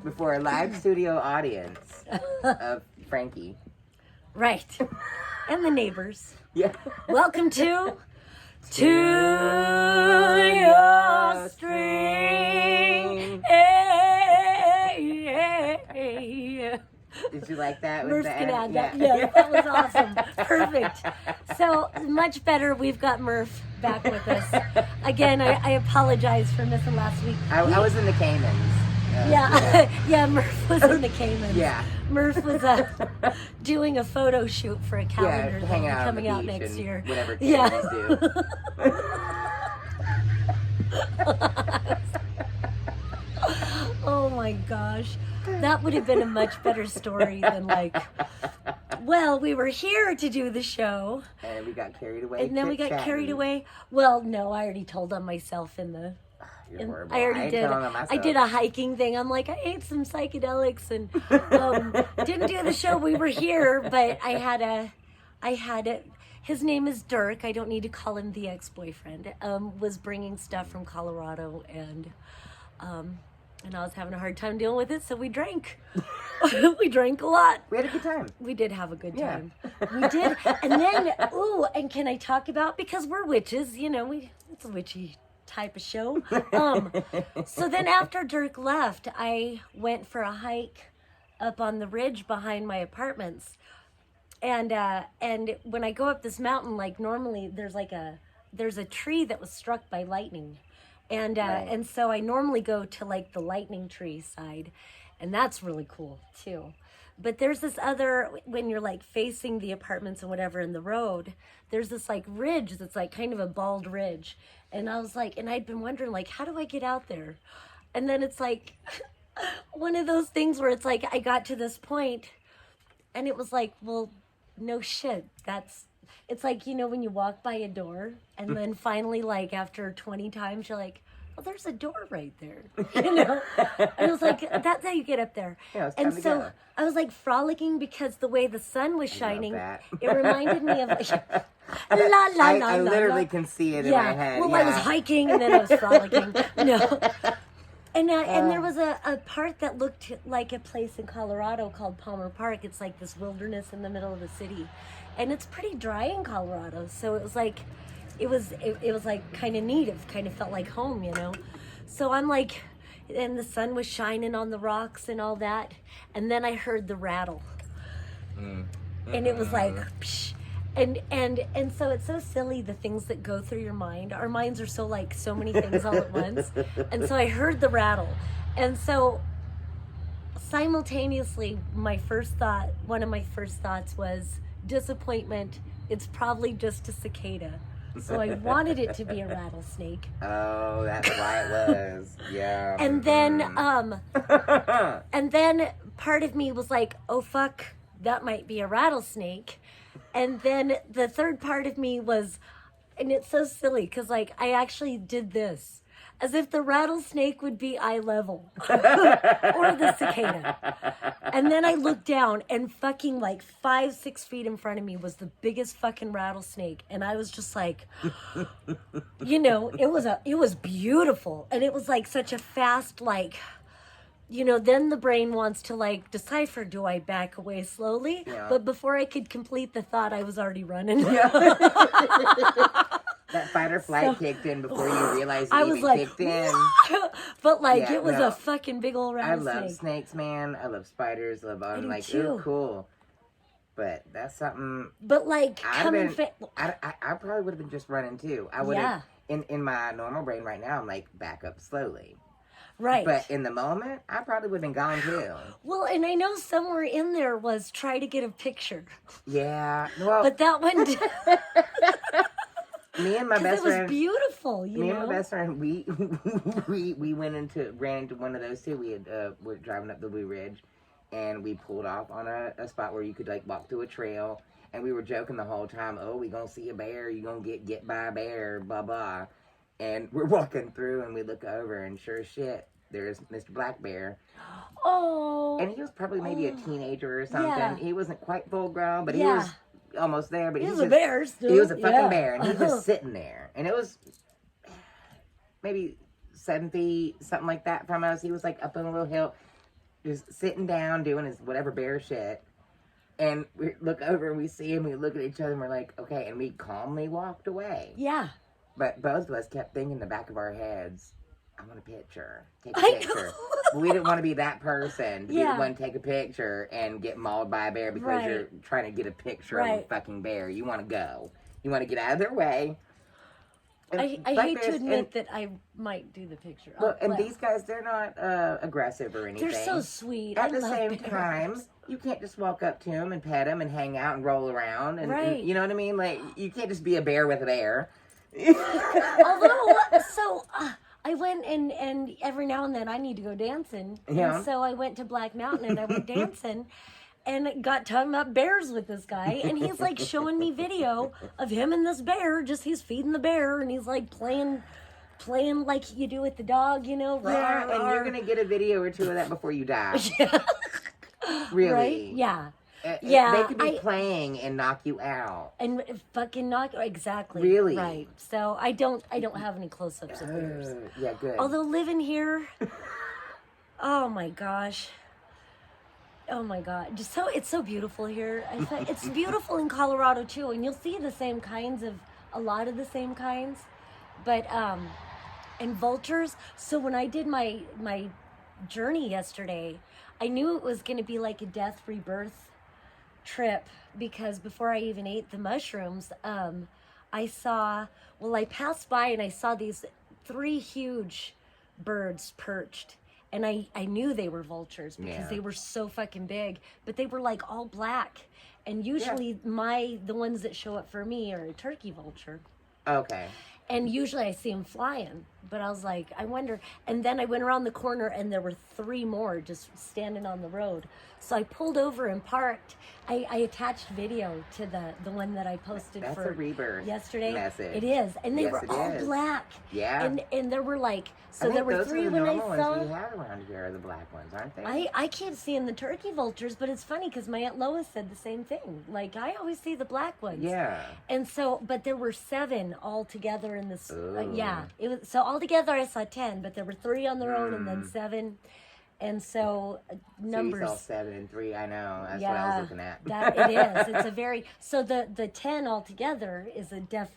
before a live studio audience of Frankie. Right. And the neighbors. Yeah. Welcome to Your String. Did you like that? Merf can add that. Yeah, that was awesome. Perfect. So, much better. We've got Merf back with us. Again, I apologize for missing last week. I was in the Caymans. Yeah, Merf was in the Caymans. Yeah. Merf was doing a photo shoot for a calendar that'll be coming out next year. Whatever Caymans do. Oh my gosh. That would have been a much better story than like, well, we were here to do the show. And we got carried away. And then we got carried away. Well, no, I already told on myself in the... You're horrible. I already did. I did a hiking thing. I'm like, I ate some psychedelics and didn't do the show. We were here, but I had a, his name is Dirk. I don't need to call him the ex-boyfriend. Was bringing stuff from Colorado and I was having a hard time dealing with it, so we drank. We drank a lot. We had a good time. We did have a good time. We did. And then, and can I talk about, because we're witches, you know, it's a witchy type of show. So then after Dirk left, I went for a hike up on the ridge behind my apartments. And when I go up this mountain, like normally there's a tree that was struck by lightning. And so I normally go to like the lightning tree side, and that's really cool too. But there's this other, when you're like facing the apartments and whatever in the road, there's this like ridge that's like kind of a bald ridge. And I was like, and I'd been wondering like, how do I get out there? And then it's like one of those things where it's like, I got to this point and it was like, well, no shit. It's like, you know, when you walk by a door and then finally like after 20 times, you're like, well, there's a door right there, you know? And I was like, that's how you get up there. Yeah, and so go. I was like frolicking because the way the sun was shining, it reminded me of I literally can see it in my head. Well, I was hiking and then I was frolicking. No. And there was a park that looked like a place in Colorado called Palmer Park. It's like this wilderness in the middle of the city. And it's pretty dry in Colorado. So it was like, it was like kind of neat. It kind of felt like home, you know? So I'm like, and the sun was shining on the rocks and all that. And then I heard the rattle. And it was like, psh. And so it's so silly, the things that go through your mind. Our minds are so like so many things all at once. And so I heard the rattle. And so simultaneously, one of my first thoughts was disappointment. It's probably just a cicada. So I wanted it to be a rattlesnake. Oh, that's why it was. Yeah. And then part of me was like, oh fuck, that might be a rattlesnake. And then the third part of me was, and it's so silly because like I actually did this as if the rattlesnake would be eye level or the cicada. And then I looked down and fucking like 5-6 feet in front of me was the biggest fucking rattlesnake. And I was just like, you know, it was beautiful. And it was like such a fast, like, you know, then the brain wants to like decipher, do I back away slowly? Yeah. But before I could complete the thought, I was already running. Yeah. That fight or flight kicked in before you realized it even kicked in. But like, it was a fucking big old rattlesnake. I love snakes, man. I love spiders. I'm like, too. ooh, cool. But that's something. But like, I probably would have been just running too. I would have, in my normal brain right now, I'm like, back up slowly. Right. But in the moment, I probably would have been gone too. Well, and I know somewhere in there was try to get a picture. Yeah. Well, but that one me and my best friend. It was beautiful, you know. Me and my best friend, we ran into one of those too. We were driving up the Blue Ridge, and we pulled off on a spot where you could like walk through a trail, and we were joking the whole time. Oh, we gonna see a bear? You gonna get by a bear? Blah blah. And we're walking through, and we look over, and sure as shit, there's Mr. Black Bear. Oh. And he was probably maybe a teenager or something. Yeah. He wasn't quite full grown, but he was almost there. But he was a bear still. He was a fucking bear, and he was just sitting there. And it was maybe 7 feet, something like that from us. He was like up on a little hill, just sitting down doing his whatever bear shit. And we look over and we see him, we look at each other and we're like, okay, and we calmly walked away. Yeah. But both of us kept thinking in the back of our heads, I want a picture. Take a picture. But we didn't want to be that person. We didn't want to take a picture and get mauled by a bear because you're trying to get a picture of a fucking bear. You want to go. You want to get out of their way. And I hate to admit that I might do the picture. Look, and these guys, they're not aggressive or anything. They're so sweet. At the same time, you can't just walk up to them and pet them and hang out and roll around. And you know what I mean? Like, you can't just be a bear with a bear. Although, I went and every now and then I need to go dancing. Yeah. And so I went to Black Mountain and I went dancing. And got talking about bears with this guy, and he's like showing me video of him and this bear. Just he's feeding the bear, and he's like playing like you do with the dog, you know. Yeah, and you're gonna get a video or two of that before you die. Yeah. Really? Right? Yeah. They could be playing and knock you out. And fucking knock exactly. Really? Right. So I don't have any close-ups of bears. Yeah, good. Although living here, oh my gosh. Oh my God! It's so beautiful here. It's beautiful in Colorado too, and you'll see the same kinds of a lot of the same kinds, but and vultures. So when I did my journey yesterday, I knew it was going to be like a death rebirth trip because before I even ate the mushrooms, I passed by and I saw these 3 huge birds perched. And I knew they were vultures because they were so fucking big, but they were like all black. And usually the ones that show up for me are a turkey vulture. Okay. And usually I see them flying, but I was like, I wonder. And then I went around the corner and there were 3 more just standing on the road. So I pulled over and parked. I attached video to the one that I posted That's for a rebirth yesterday. Message. It is. And they were all black. Yeah. And there were like, so there were 3 when I saw. Those are the normal ones we have around here are the black ones, aren't they? I keep seeing the turkey vultures, but it's funny because my Aunt Lois said the same thing. Like, I always see the black ones. Yeah. And so, but there were 7 all together in this. It was so all together I saw 10, but there were 3 on the road and then 7. And so numbers. So you saw 7 and 3. I know. That's what I was looking at. It is. It's a very so the 10 altogether is a death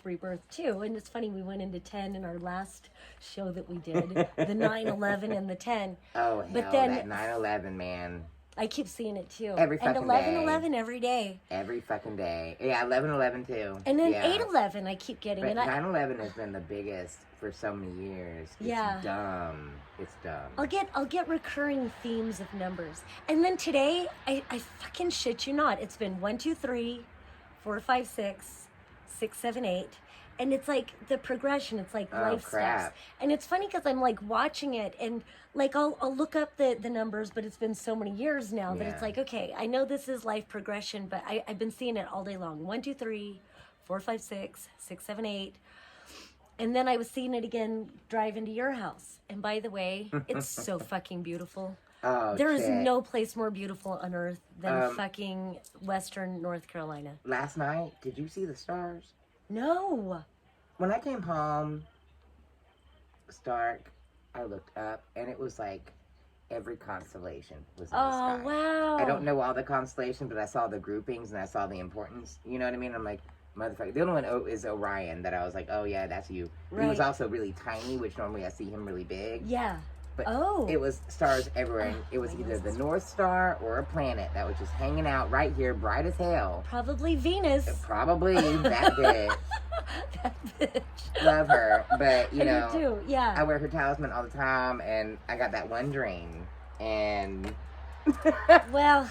rebirth too. And it's funny we went into 10 in our last show that we did, the 9/11 and the 10. Oh hell, but then that 9/11, man. I keep seeing it too. Every fucking and day. 11/11 every day. Every fucking day. Yeah, 11/11 too. And then 8/11 I keep getting. But and 9/11 has been the biggest for so many years. It's dumb. It's dumb. I'll get recurring themes of numbers. And then today, I fucking shit you not. It's been 1, 2, 3, 4, 5, 6, 6, 7, 8. And it's like the progression. It's like life steps. And it's funny because I'm like watching it and like I'll look up the numbers, but it's been so many years now that it's like, okay, I know this is life progression, but I've been seeing it all day long. 1, 2, 3, 4, 5, 6, 6, 7, 8. And then I was seeing it again driving to your house. And by the way, it's so fucking beautiful. Oh, there is no place more beautiful on earth than fucking Western North Carolina. Last night, did you see the stars? No. When I came home, Stark, I looked up and it was like every constellation was in the sky. Oh, wow. I don't know all the constellations, but I saw the groupings and I saw the importance. You know what I mean? I'm like, motherfucker. The only one is Orion that I was like, oh yeah, that's you. He was also really tiny, which normally I see him really big. Yeah. But it was stars everywhere. And it was either the North Star or a planet that was just hanging out right here, bright as hell. Probably Venus. Probably that bitch. That bitch. Love her. But, you know, I do too. Yeah. I wear her talisman all the time, and I got that one dream. And... well...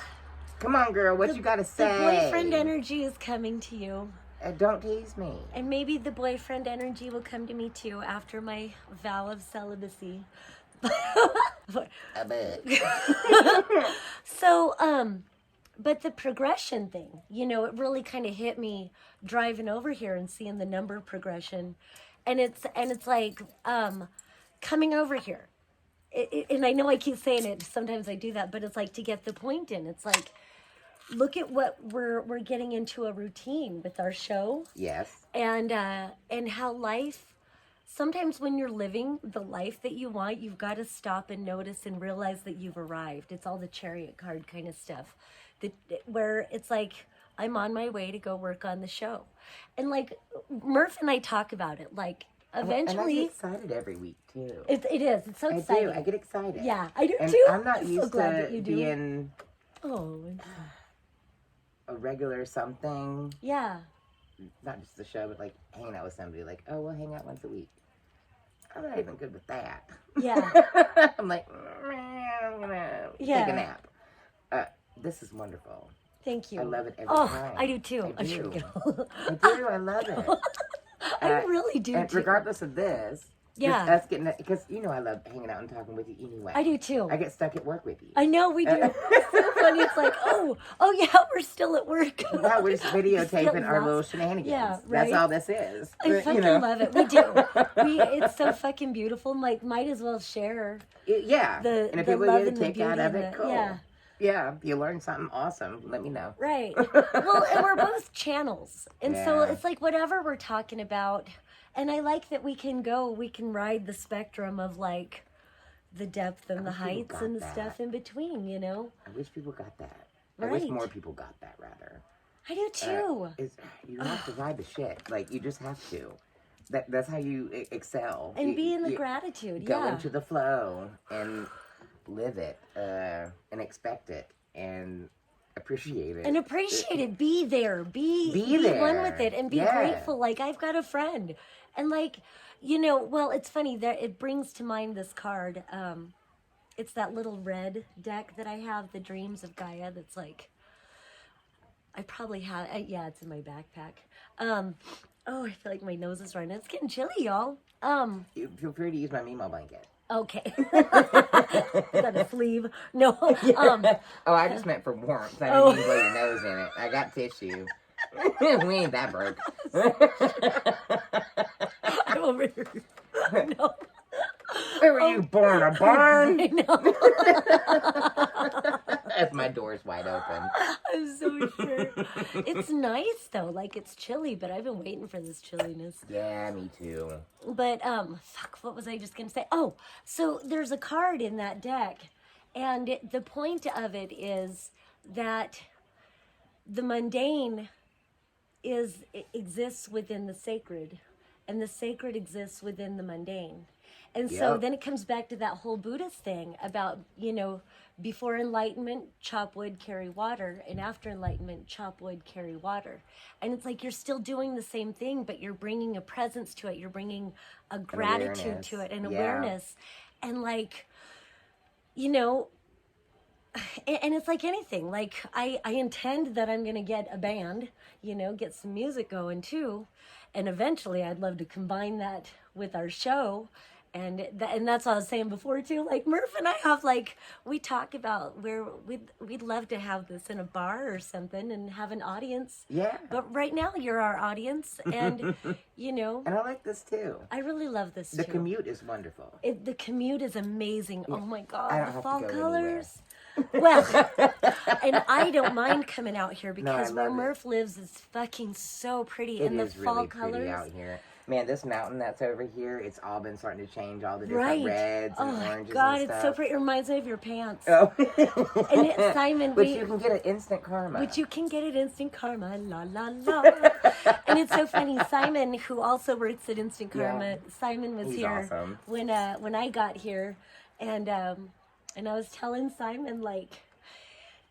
Come on, girl. What you got to say? The boyfriend energy is coming to you. Don't tease me. And maybe the boyfriend energy will come to me too after my vow of celibacy. I bet. So, but the progression thing, you know, it really kind of hit me driving over here and seeing the number progression, and it's like coming over here, and I know I keep saying it. Sometimes I do that, but it's like to get the point in. It's like, look at what we're getting into a routine with our show. Yes. And how life sometimes when you're living the life that you want, you've got to stop and notice and realize that you've arrived. It's all the chariot card kind of stuff, where it's like, I'm on my way to go work on the show. And like Murph and I talk about it, like eventually. And I get excited every week too. It is. It's so exciting. I get excited. Yeah, I do and too. I'm not used so glad to that you do. being a regular something. Yeah. Not just the show, but like hanging out with somebody. Like, oh, we'll hang out once a week. I'm not even good with that. Yeah. I'm like, I'm gonna take a nap. This is wonderful. Thank you. I love it every time. I do too. I do. Sure I love it. I really do and too. regardless of this, yeah, us getting because I love hanging out and talking with you anyway. I do too. I get stuck at work with you. I know we do. It's so funny. It's like, oh yeah, we're still at work. Yeah, we're just videotaping our little shenanigans. Yeah, right. That's all this is. I fucking love it. We do. It's so fucking beautiful. Like, might as well share. And if people love get a and the kick out of beauty it, and cool. Yeah. Yeah, if you learn something awesome, let me know. Right. Well, and we're both channels. And so it's like whatever we're talking about. And I like that we can ride the spectrum of like the depth and the heights and the stuff in between, you know? I wish people got that. Right. I wish more people got that, rather. I do too. You have to ride the shit. Like, you just have to. That's how you excel. And be in the gratitude, Go into the flow and live it and expect it and appreciate it. And appreciate it. Be there. Be there. one with it and be grateful. Like, I've got a friend. And like, well, it's funny that it brings to mind this card. It's that little red deck that I have, the Dreams of Gaia, that's like, I probably have, it's in my backpack. I feel like my nose is running. It's getting chilly, y'all. You feel free to use my Mimo blanket. Okay. Is that a sleeve? No. I just meant for warmth. I didn't mean blow your nose in it. I got tissue. We ain't that broke. I'm over here. No. Where were you born? A barn? I know. If my door's wide open. I'm so sure. It's nice though. Like, it's chilly, but I've been waiting for this chilliness. Yeah, me too. But what was I just gonna say? Oh, so there's a card in that deck, and the point of it is that the mundane exists within the sacred, and the sacred exists within the mundane. And so then it comes back to that whole Buddhist thing about, before enlightenment, chop wood, carry water, and after enlightenment, chop wood, carry water. And it's like you're still doing the same thing, but you're bringing a presence to it. You're bringing a gratitude to it, and awareness. And like, and it's like anything. Like, I intend that I'm going to get a band, get some music going too. And eventually I'd love to combine that with our show. And that's what I was saying before too. Like, Murph and I have, like, we talk about where we'd love to have this in a bar or something and have an audience. Yeah. But right now you're our audience, and And I like this too. I really love this too. The commute is wonderful. The commute is amazing. Oh my God, I don't the have fall to go colors. Well, and I don't mind coming out here because where love Murph lives is fucking so pretty, It and the is fall really colors. pretty out here. Man, this mountain that's over here, it's all been starting to change, all the different reds and oranges God, and stuff. it's so pretty. It reminds me of your pants. Oh. And Simon, Which you can get at Instant Karma. Which you can get at Instant Karma, la la la. And it's so funny. Simon, who also works at Instant Karma, Simon was He's here awesome. when I got here, and I was telling Simon, like,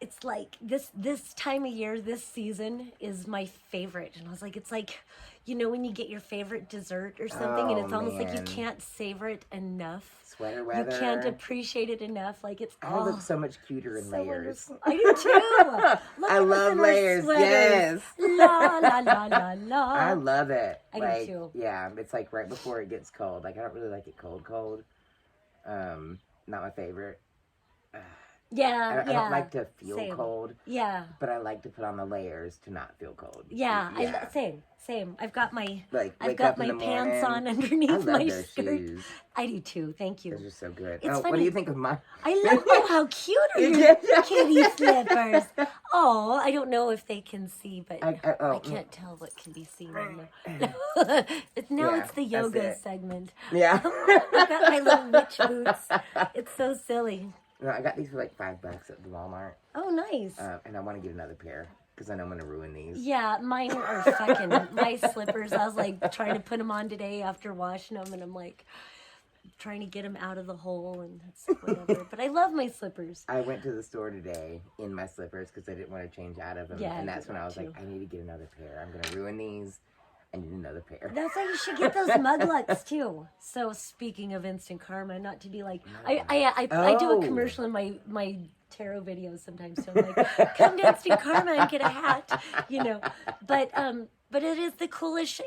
it's like this time of year, this season is my favorite. And I was like, it's like, when you get your favorite dessert or something, and it's almost like you can't savor it enough. Sweater weather. You can't appreciate it enough. Like, it's I look so much cuter in layers. Wonderful. I do too. I love layers. Yes. La la la la la. I love it. I do too. Yeah, it's like right before it gets cold. Like, I don't really like it cold. Not my favorite. Yeah, I don't like to feel same. cold. Yeah. But I like to put on the layers to not feel cold. Yeah, same. I've got my like I've wake got up in my the pants morning. on I underneath love my those skirt. shoes. I do too. Thank you. Those are so good. It's funny. What do you think of mine? I love. Oh, how cute are your kitty slippers? Oh, I don't know if they can see, but I can't tell what can be seen on the. It's the yoga segment. Yeah. I've got my little witch boots. It's so silly. No, I got these for like $5 at the Walmart. Oh, nice. And I want to get another pair because I know I'm gonna ruin these. Yeah, mine are fucking my slippers. I was like trying to put them on today after washing them, and I'm like trying to get them out of the hole, and that's whatever. But I love my slippers. I went to the store today in my slippers because I didn't want to change out of them, and that's when I was like, I need to get another pair. I'm gonna ruin these. I need another pair. That's why you should get those muglets too. So speaking of instant karma, not to be like, I do a commercial in my tarot videos sometimes. So I'm like, come to instant karma and get a hat, you know. But it is the coolest.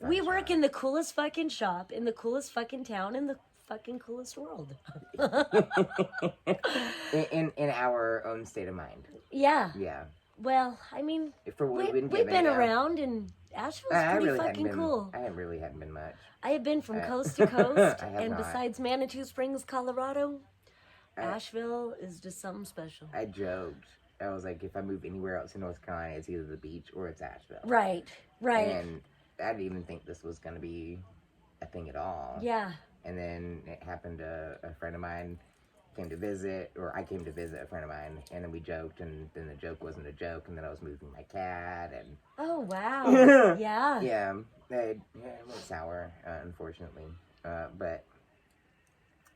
We work in the coolest fucking shop, in the coolest fucking town, in the fucking coolest world. in our own state of mind. Yeah. Yeah. Well, I mean, we've been been around, and Asheville's pretty fucking cool. I really hadn't been much. I have been from coast to coast, and besides Manitou Springs, Colorado, Asheville is just something special. I joked. I was like, if I move anywhere else in North Carolina, it's either the beach or it's Asheville. Right. And I didn't even think this was going to be a thing at all. Yeah. And then it happened to a friend of mine came to visit, or I came to visit a friend of mine, and then we joked, and then the joke wasn't a joke, and then I was moving my cat, and... Oh, wow. Yeah. Yeah, it went sour, unfortunately. But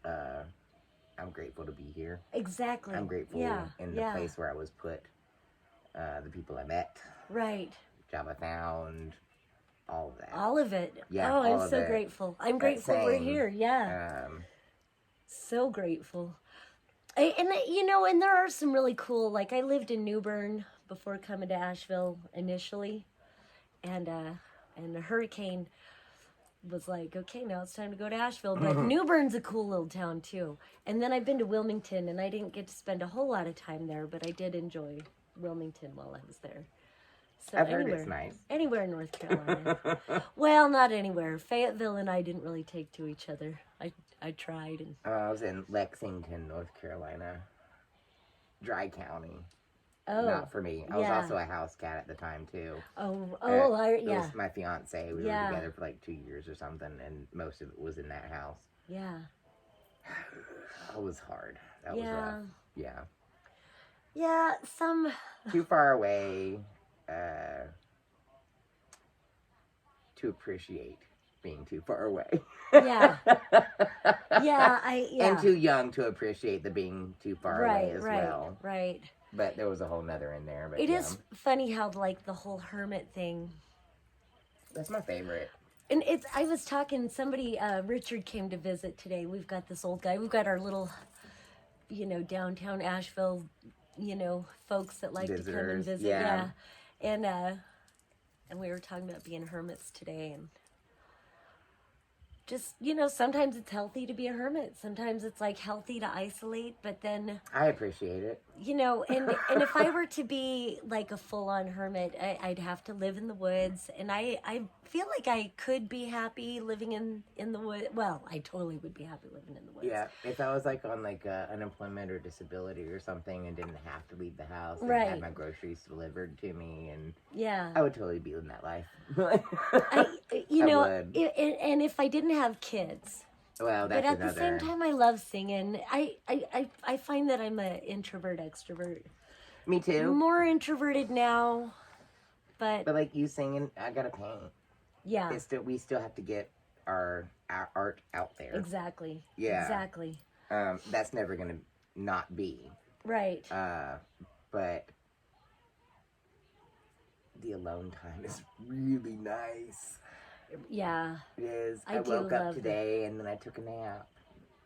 I'm grateful to be here. Exactly. I'm grateful in the place where I was put, the people I met. Right. Job I found, all of that. All of it. Yeah, oh, I'm so grateful. I'm grateful we're here. Yeah. So grateful. And there are some really cool, like I lived in New Bern before coming to Asheville initially, and the hurricane was like, okay, now it's time to go to Asheville. But New Bern's a cool little town too. And then I've been to Wilmington, and I didn't get to spend a whole lot of time there, but I did enjoy Wilmington while I was there. So I've heard it's nice. Anywhere in North Carolina. Well, not anywhere. Fayetteville and I didn't really take to each other. I tried. And I was in Lexington, North Carolina. Dry County. Oh. Not for me. I was also a house cat at the time, too. It was my fiance. We were together for like 2 years or something, and most of it was in that house. Yeah. It was hard. That was rough. Yeah. Yeah, Too far away to appreciate being too far away. Yeah. And too young to appreciate the being too far away as well. Right. But there was a whole nother in there. But it is funny how like the whole hermit thing. That's my favorite. And I was talking, somebody, Richard came to visit today. We've got this old guy. We've got our little, downtown Asheville, folks that like Visitors, to come and visit. Yeah. And we were talking about being hermits today, and just, sometimes it's healthy to be a hermit. Sometimes it's like healthy to isolate, but then I appreciate it. And if I were to be like a full-on hermit, I'd have to live in the woods, and I feel like I could be happy living in the woods. Well, I totally would be happy living in the woods. Yeah, if I was like on like unemployment or disability or something and didn't have to leave the house and right. had my groceries delivered to me, and I would totally be in that life. I would. And if I didn't have kids. Well, that's but at the same time, I love singing. I find that I'm an introvert extrovert. Me too. More introverted now, but like you singing, I gotta paint. Yeah. We still have to get our art out there. Exactly. Yeah. Exactly. That's never gonna not be. Right. But the alone time is really nice. Yeah. It is. I woke up today and then I took a nap.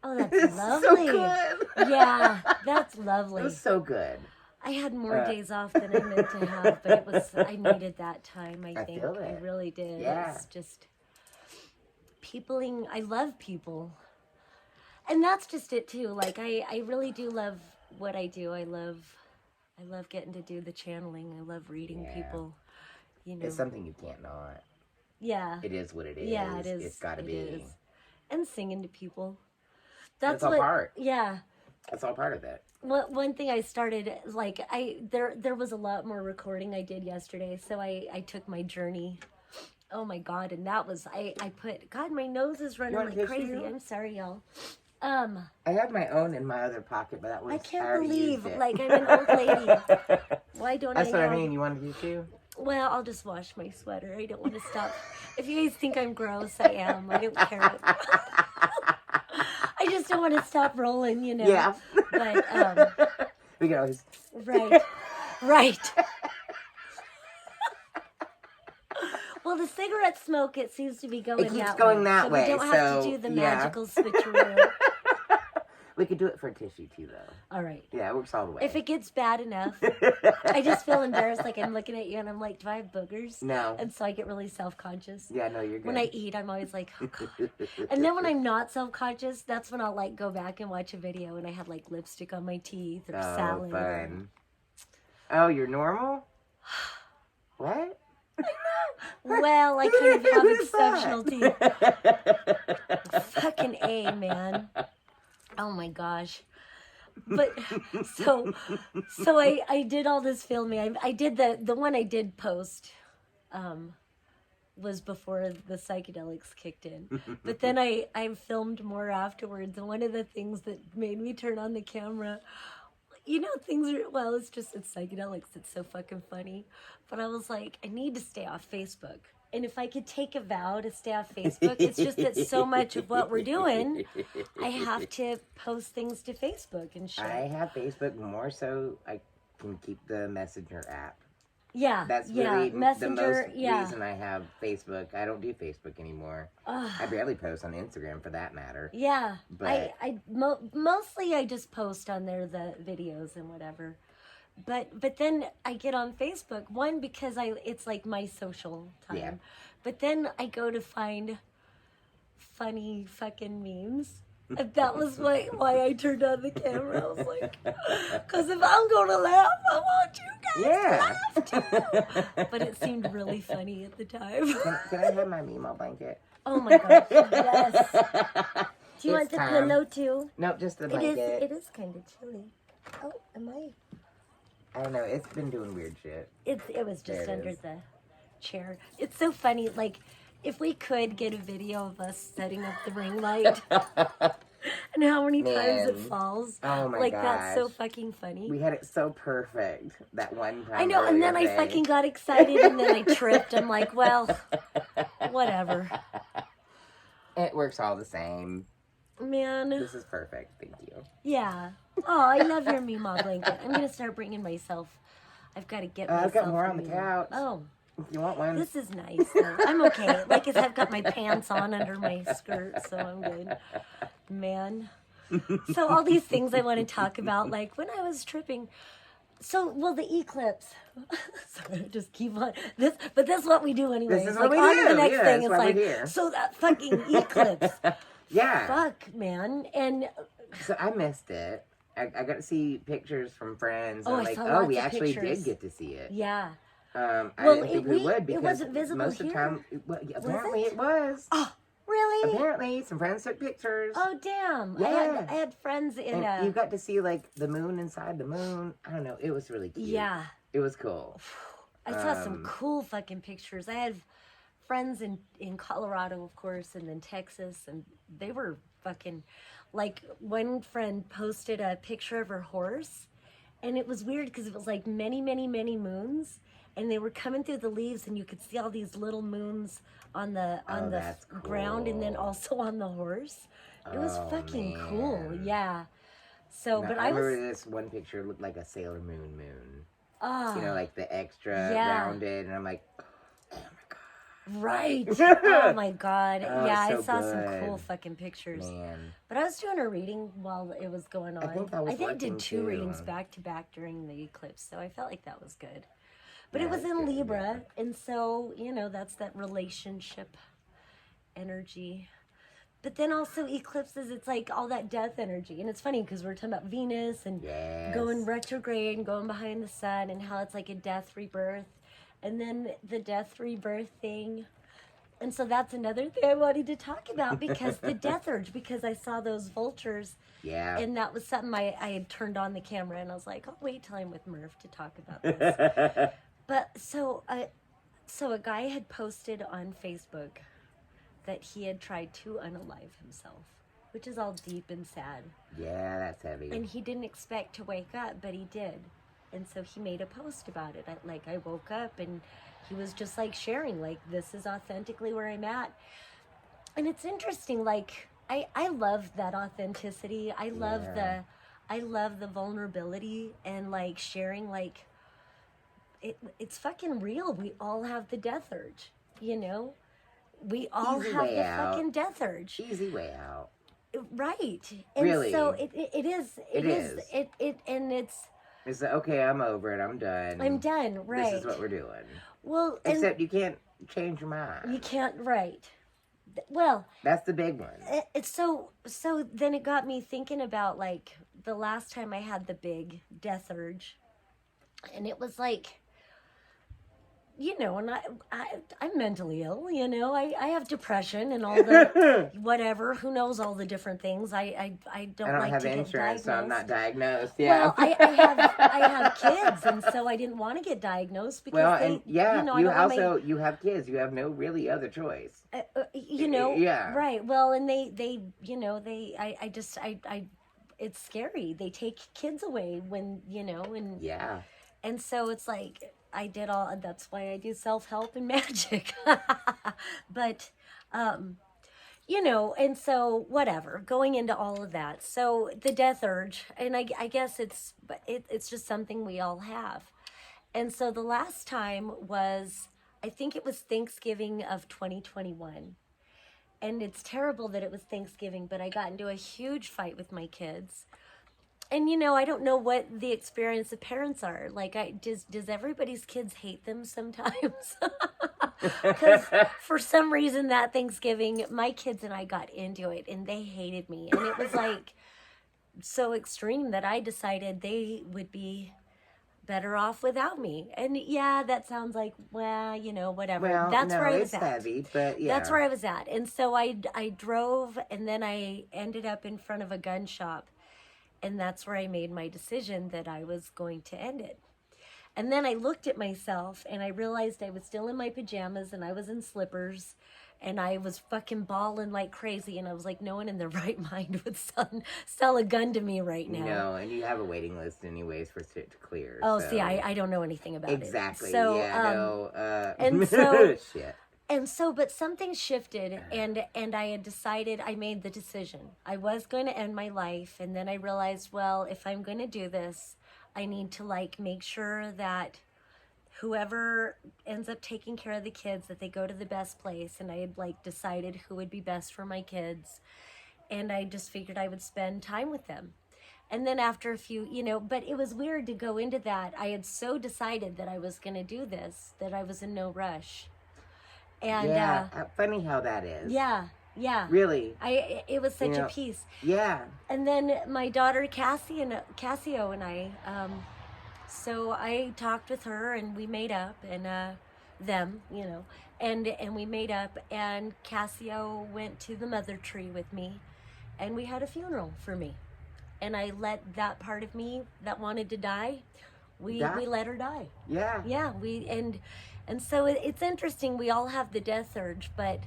Oh, that's lovely. So good. Yeah, that's lovely. It was so good. I had more days off than I meant to have, but I needed that time, I think. Feel it. I really did. Yeah. It's just peopling. I love people. And that's just it too. Like I really do love what I do. I love getting to do the channeling. I love reading people. You know, it's something you can't not. Yeah. It is what it is. Yeah, it is. It's got to be. Is. And singing to people. That's all part. Yeah. That's all part of it. One thing I started, like, there was a lot more recording I did yesterday, so I took my journey. Oh my God, and that was, I put, God, my nose is running like crazy. I'm sorry, y'all. I have my own in my other pocket, but that was, I can't believe, like, I'm an old lady. Why don't That's I what have... I mean, you wanted to too? Well, I'll just wash my sweater. I don't want to stop. If you guys think I'm gross, I am. I don't care. I just don't want to stop rolling, you know. Yeah. But, we can always... Right. Well, the cigarette smoke, it seems to be going that way. It keeps going that way. So we don't have to do the magical switcheroo. We could do it for tissue too, though. All right. Yeah, it works all the way. If it gets bad enough, I just feel embarrassed. Like I'm looking at you and I'm like, do I have boogers? No. And so I get really self-conscious. Yeah, no, you're good. When I eat, I'm always like, oh God. And then when I'm not self-conscious, that's when I'll like go back and watch a video and I had like lipstick on my teeth or salad. Fun. Oh, you're normal? What? Well, I kind of have exceptional teeth. Fucking A, man. Oh my gosh. But so I did all this filming. I did the one I did post was before the psychedelics kicked in. But then I filmed more afterwards, and one of the things that made me turn on the camera, you know, it's psychedelics. It's so fucking funny. But I was like, I need to stay off Facebook. And if I could take a vow to stay off Facebook, it's just that so much of what we're doing, I have to post things to Facebook and shit. I have Facebook more so I can keep the Messenger app. Yeah, That's really Messenger, the most reason I have Facebook. I don't do Facebook anymore. I barely post on Instagram for that matter. Yeah, but mostly I just post on there the videos and whatever. But then I get on Facebook, one, because it's like my social time. Yeah. But then I go to find funny fucking memes. And that was why I turned on the camera. I was like, because if I'm going to laugh, I want you guys to laugh too. But it seemed really funny at the time. Can I have my Mimo blanket? Oh my gosh, yes. Do you want the pillow too? No, just the blanket. It is kind of chilly. Oh, am I? I don't know. It's been doing weird shit. It was just under the chair. It's so funny. Like, if we could get a video of us setting up the ring light and how many times it falls. Oh my like, gosh. That's so fucking funny. We had it so perfect that one time. I know, and then I fucking got excited and then I tripped. I'm like, well, whatever. It works all the same. Man. This is perfect. Thank you. Yeah. Oh, I love your Mima blanket. I'm going to start bringing myself. I've got to get myself. I've got more on the couch. Oh. If you want one. This is nice, though. I'm okay. Like, I've got my pants on under my skirt, so I'm good. Man. So all these things I want to talk about, like when I was tripping. So, well, the eclipse. Sorry, I just keep on this, but that's what we do anyway. This is like what we on do. to the next Yeah, thing. that's It's why like, we're here. so that fucking eclipse. Yeah. Fuck, man. And so I missed it. I got to see pictures from friends. Oh, and I'm I like, saw oh, lots we of actually pictures. did get to see it. Yeah. I Well, didn't think we would because it wasn't visible most of the here. time, apparently it was. Oh, really? Apparently, some friends took pictures. Oh, damn. Yeah. I had friends in and you got to see like the moon inside the moon. I don't know. It was really cute. Yeah. It was cool. I saw some cool fucking pictures. I had friends in Colorado, of course, and then Texas, and they were fucking, like, one friend posted a picture of her horse, and it was weird because it was like many, many, many moons, and they were coming through the leaves, and you could see all these little moons on the ground, and then also on the horse. It was fucking cool, yeah. So, no, but I remember this one picture looked like a Sailor Moon moon. Oh, you know, like the extra rounded, and I'm like, oh my god. Right. Oh my god. Oh, yeah, so I saw good. some cool fucking pictures. Man. But I was doing a reading while it was going on. I I did two readings back to back during the eclipse, so I felt like that was good. But yeah, it was in good, Libra, and so, you know, that's that relationship energy. but then also eclipses, it's like all that death energy. And it's funny because we're talking about Venus and going retrograde and going behind the sun and how it's like a death rebirth. And then the death rebirth thing. And so that's another thing I wanted to talk about because the death urge, because I saw those vultures. Yeah. And that was something I had turned on the camera and I was like, I'll wait till I'm with Merf to talk about this. But so a guy had posted on Facebook that he had tried to unalive himself, which is all deep and sad. Yeah, that's heavy. And he didn't expect to wake up, but he did. And so he made a post about it. I woke up and he was just like sharing, like, this is authentically where I'm at. And it's interesting, like, I love that authenticity. I love the vulnerability and like sharing, like, it's fucking real. We all have the death urge, you know? We all have the fucking death urge. Easy way out. Right. And really? So it is. And it's like, okay, I'm over it. I'm done. I'm done, right. This is what we're doing. Well, except you can't change your mind. You can't, right. Well, that's the big one. It's so then it got me thinking about, like, the last time I had the big death urge. And it was like, you know, and I'm mentally ill, you know, I have depression and all the whatever, who knows all the different things. I don't like have to get insurance, diagnosed. so I'm not diagnosed. Yeah. Well, I have kids, and so I didn't want to get diagnosed because you have kids. You have no really other choice. You know, yeah, right. Well, and they you know, it's scary. They take kids away when, you know, and yeah. And so it's like, that's why I do self-help and magic. But, you know, and so whatever, going into all of that. So the death urge, and I guess it's just something we all have. And so the last time was, I think it was Thanksgiving of 2021. And it's terrible that it was Thanksgiving, but I got into a huge fight with my kids. And, you know, I don't know what the experience of parents are. Like, does everybody's kids hate them sometimes? Because for some reason that Thanksgiving, my kids and I got into it, and they hated me. And it was, like, so extreme that I decided they would be better off without me. And, yeah, that sounds like, well, you know, whatever. Well, that's where I was it's at. heavy, but yeah. That's where I was at. And so I drove, and then I ended up in front of a gun shop. And that's where I made my decision that I was going to end it. And then I looked at myself and I realized I was still in my pajamas and I was in slippers and I was fucking bawling like crazy. And I was like, no one in their right mind would sell a gun to me right now. No, and you have a waiting list anyways for it to clear. Oh, so. See, I don't know anything about it. Exactly. So, and so... Shit. And so, but something shifted, and I had decided, I made the decision. I was going to end my life, and then I realized, well, if I'm going to do this, I need to, like, make sure that whoever ends up taking care of the kids, that they go to the best place, and I had, like, decided who would be best for my kids, and I just figured I would spend time with them. And then after a few, you know, but it was weird to go into that. I had so decided that I was going to do this, that I was in no rush. And funny how that is. Yeah. Really. It was such a piece. Yeah. And then my daughter Cassio and I, so I talked with her and we made up, and them, you know, and we made up, and Cassio went to the mother tree with me, and we had a funeral for me, and I let that part of me that wanted to die, we let her die. Yeah. Yeah. And so it's interesting. We all have the death urge, but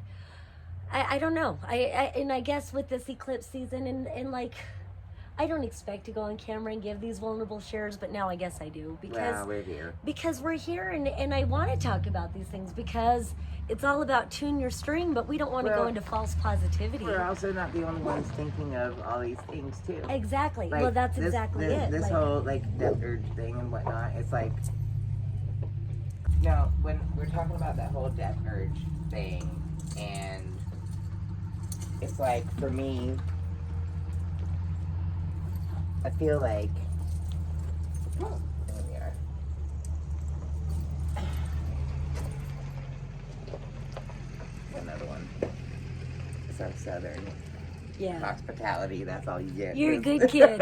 I don't know. I guess with this eclipse season and like, I don't expect to go on camera and give these vulnerable shares, but now I guess I do because we're here. Because we're here, and I want to talk about these things because it's all about tune your string, but we don't want to go into false positivity. We're also not the only ones thinking of all these things too. Exactly. Like, well, that's exactly it. This whole like death urge thing and whatnot. It's like. No, when we're talking about that whole death urge thing, and it's like, for me, I feel like, there we are. Another one. So Southern Yeah. hospitality. That's all you get. You're a good kid.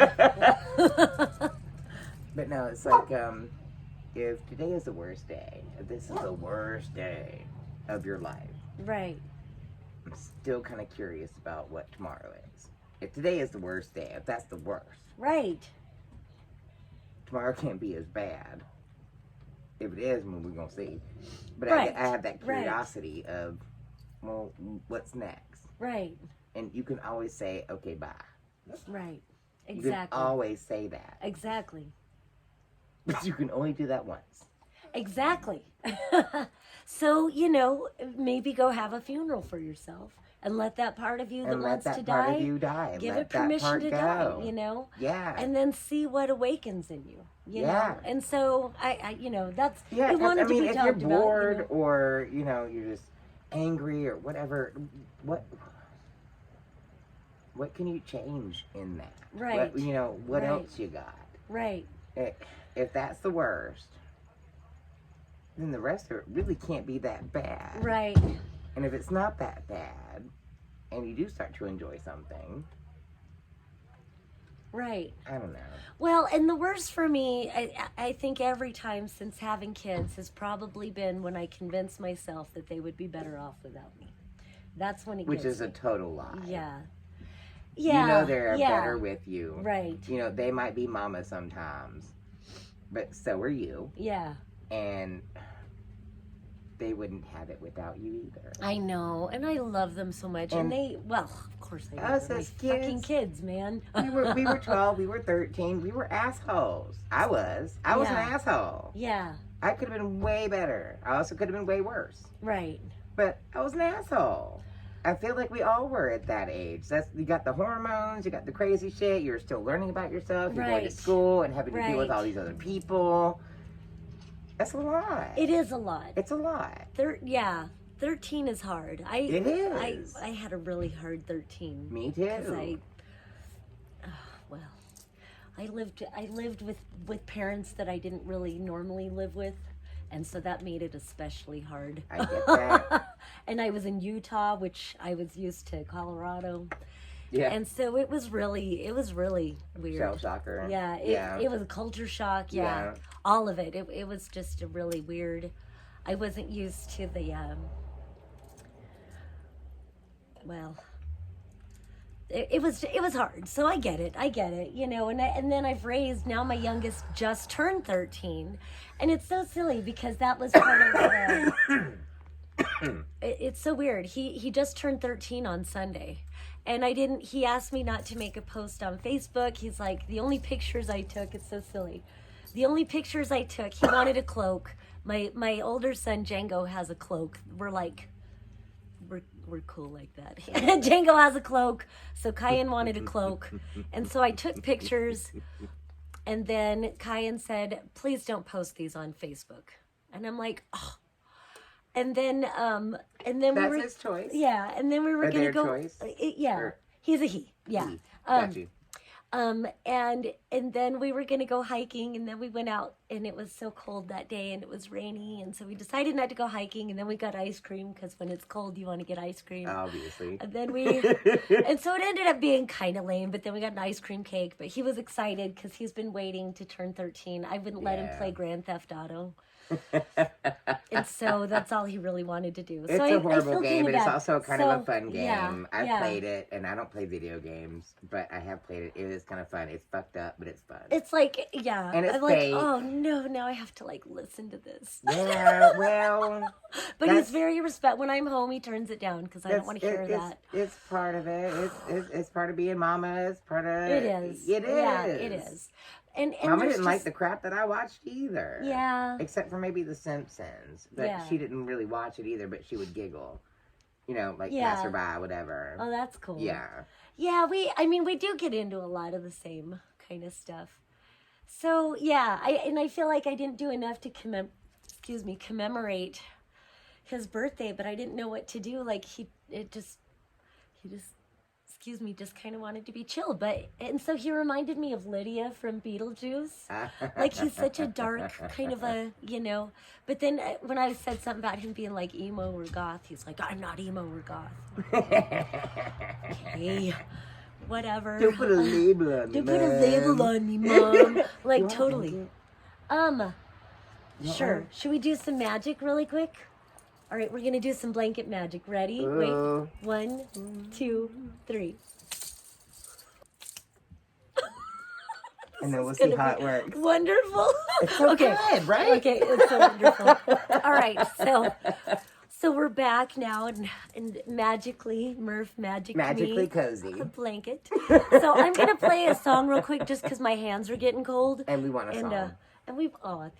But no, it's like, if today is the worst day, if this is the worst day of your life, Right. I'm still kind of curious about what tomorrow is. If today is the worst day, if that's the worst, Right. tomorrow can't be as bad. If it is, we're going to see. But Right. I have that Right. curiosity of, well, what's next? Right. And you can always say, okay, bye. Right. You Exactly. can always say that. Exactly. But you can only do that once. Exactly. So, you know, maybe go have a funeral for yourself and let that part of you that And let wants that to part die, of you die. give Let it that permission part to go. die, you know? Yeah. And then see what awakens in you, you know? And so, I you know, that's, Yeah, we wanted to be if you're talked about, bored you know? or, you're just angry or whatever, what can you change in that? Right. What Right. else you got? Right. If that's the worst, then the rest of it really can't be that bad. Right. And if it's not that bad, and you do start to enjoy something, Right. I don't know. Well, and the worst for me, I think every time since having kids has probably been when I convinced myself that they would be better off without me. That's when it Which gets is a me. total lie. Yeah. Yeah. You know they're yeah. better with you. Right. They might be mama sometimes, but so are you. Yeah. And they wouldn't have it without you either. I know, and I love them so much. And they, well, of course I us love them. as Fucking kids, man. we were 12, we were 13, we were assholes. I was an Yeah. asshole. Yeah. I could have been way better. I also could have been way worse. Right. But I was an asshole. I feel like we all were at that age. You got the hormones, you got the crazy shit, you're still learning about yourself, you're going to Right. school and having to deal with Right. all these other people. That's a lot. It is a lot. It's a lot. 13 is hard. It is. I had a really hard 13. Me too. Well, I lived with parents that I didn't really normally live with, and so that made it especially hard. I get that. And I was in Utah, which I was used to Colorado. Yeah. And so it was really weird. Shell shocker. Yeah, it was a culture shock. Yeah, all of it. It was just a really weird. I wasn't used to the. Well, it was hard. So I get it. And then I've raised, now my youngest just turned 13, and it's so silly because that was part of the. It's so weird. He just turned 13 on Sunday. And he asked me not to make a post on Facebook. He's like, the only pictures I took, it's so silly. The only pictures I took, he wanted a cloak. My older son, Django, has a cloak. We're cool like that. Django has a cloak. So Kyan wanted a cloak. And so I took pictures. And then Kyan said, please don't post these on Facebook. And I'm like, oh. And then That's his choice. Yeah, and then we were gonna go. Choice? He's a he. Yeah. He. Got you. And then we were gonna go hiking, and then we went out, and it was so cold that day, and it was rainy, and so we decided not to go hiking, and then we got ice cream because when it's cold, you want to get ice cream. Obviously. And then and so it ended up being kind of lame, but then we got an ice cream cake. But he was excited because he's been waiting to turn 13. I wouldn't let him play Grand Theft Auto. And so that's all he really wanted to do. It's so a horrible game, but it's also kind of a fun game. Yeah, I've played it, and I don't play video games, but I have played it. It is kind of fun. It's fucked up, but it's fun. It's like, yeah. And it's I'm like, fake. oh no, now I have to like listen to this. Yeah, well. But he's very when I'm home, he turns it down because I don't want to hear that. It's part of it. It's part of being mama. It's part of it. Is. It is. Yeah, it is. And Mama didn't like the crap that I watched either. Yeah. Except for maybe The Simpsons. But she didn't really watch it either, but she would giggle. Pass her by, whatever. Oh, that's cool. Yeah. Yeah, we do get into a lot of the same kind of stuff. So, yeah, I feel like I didn't do enough to commemorate his birthday, but I didn't know what to do. Like, he just excuse me, just kind of wanted to be chill. And so he reminded me of Lydia from Beetlejuice. Like, he's such a dark kind of a, But then when I said something about him being like emo or goth, he's like, I'm not emo or goth. Okay, whatever. Don't put a label on me, Don't put a label on me, Mom. Like, totally. Sure. Should we do some magic really quick? All right, we're going to do some blanket magic. Ready? Wait. 1, 2, 3. And then we'll see how it works. Wonderful. It's so good, right? Okay, it's so wonderful. All right, so we're back now, and magically, Merf magically cozy. A blanket. So I'm going to play a song real quick just because my hands are getting cold. And we want a song.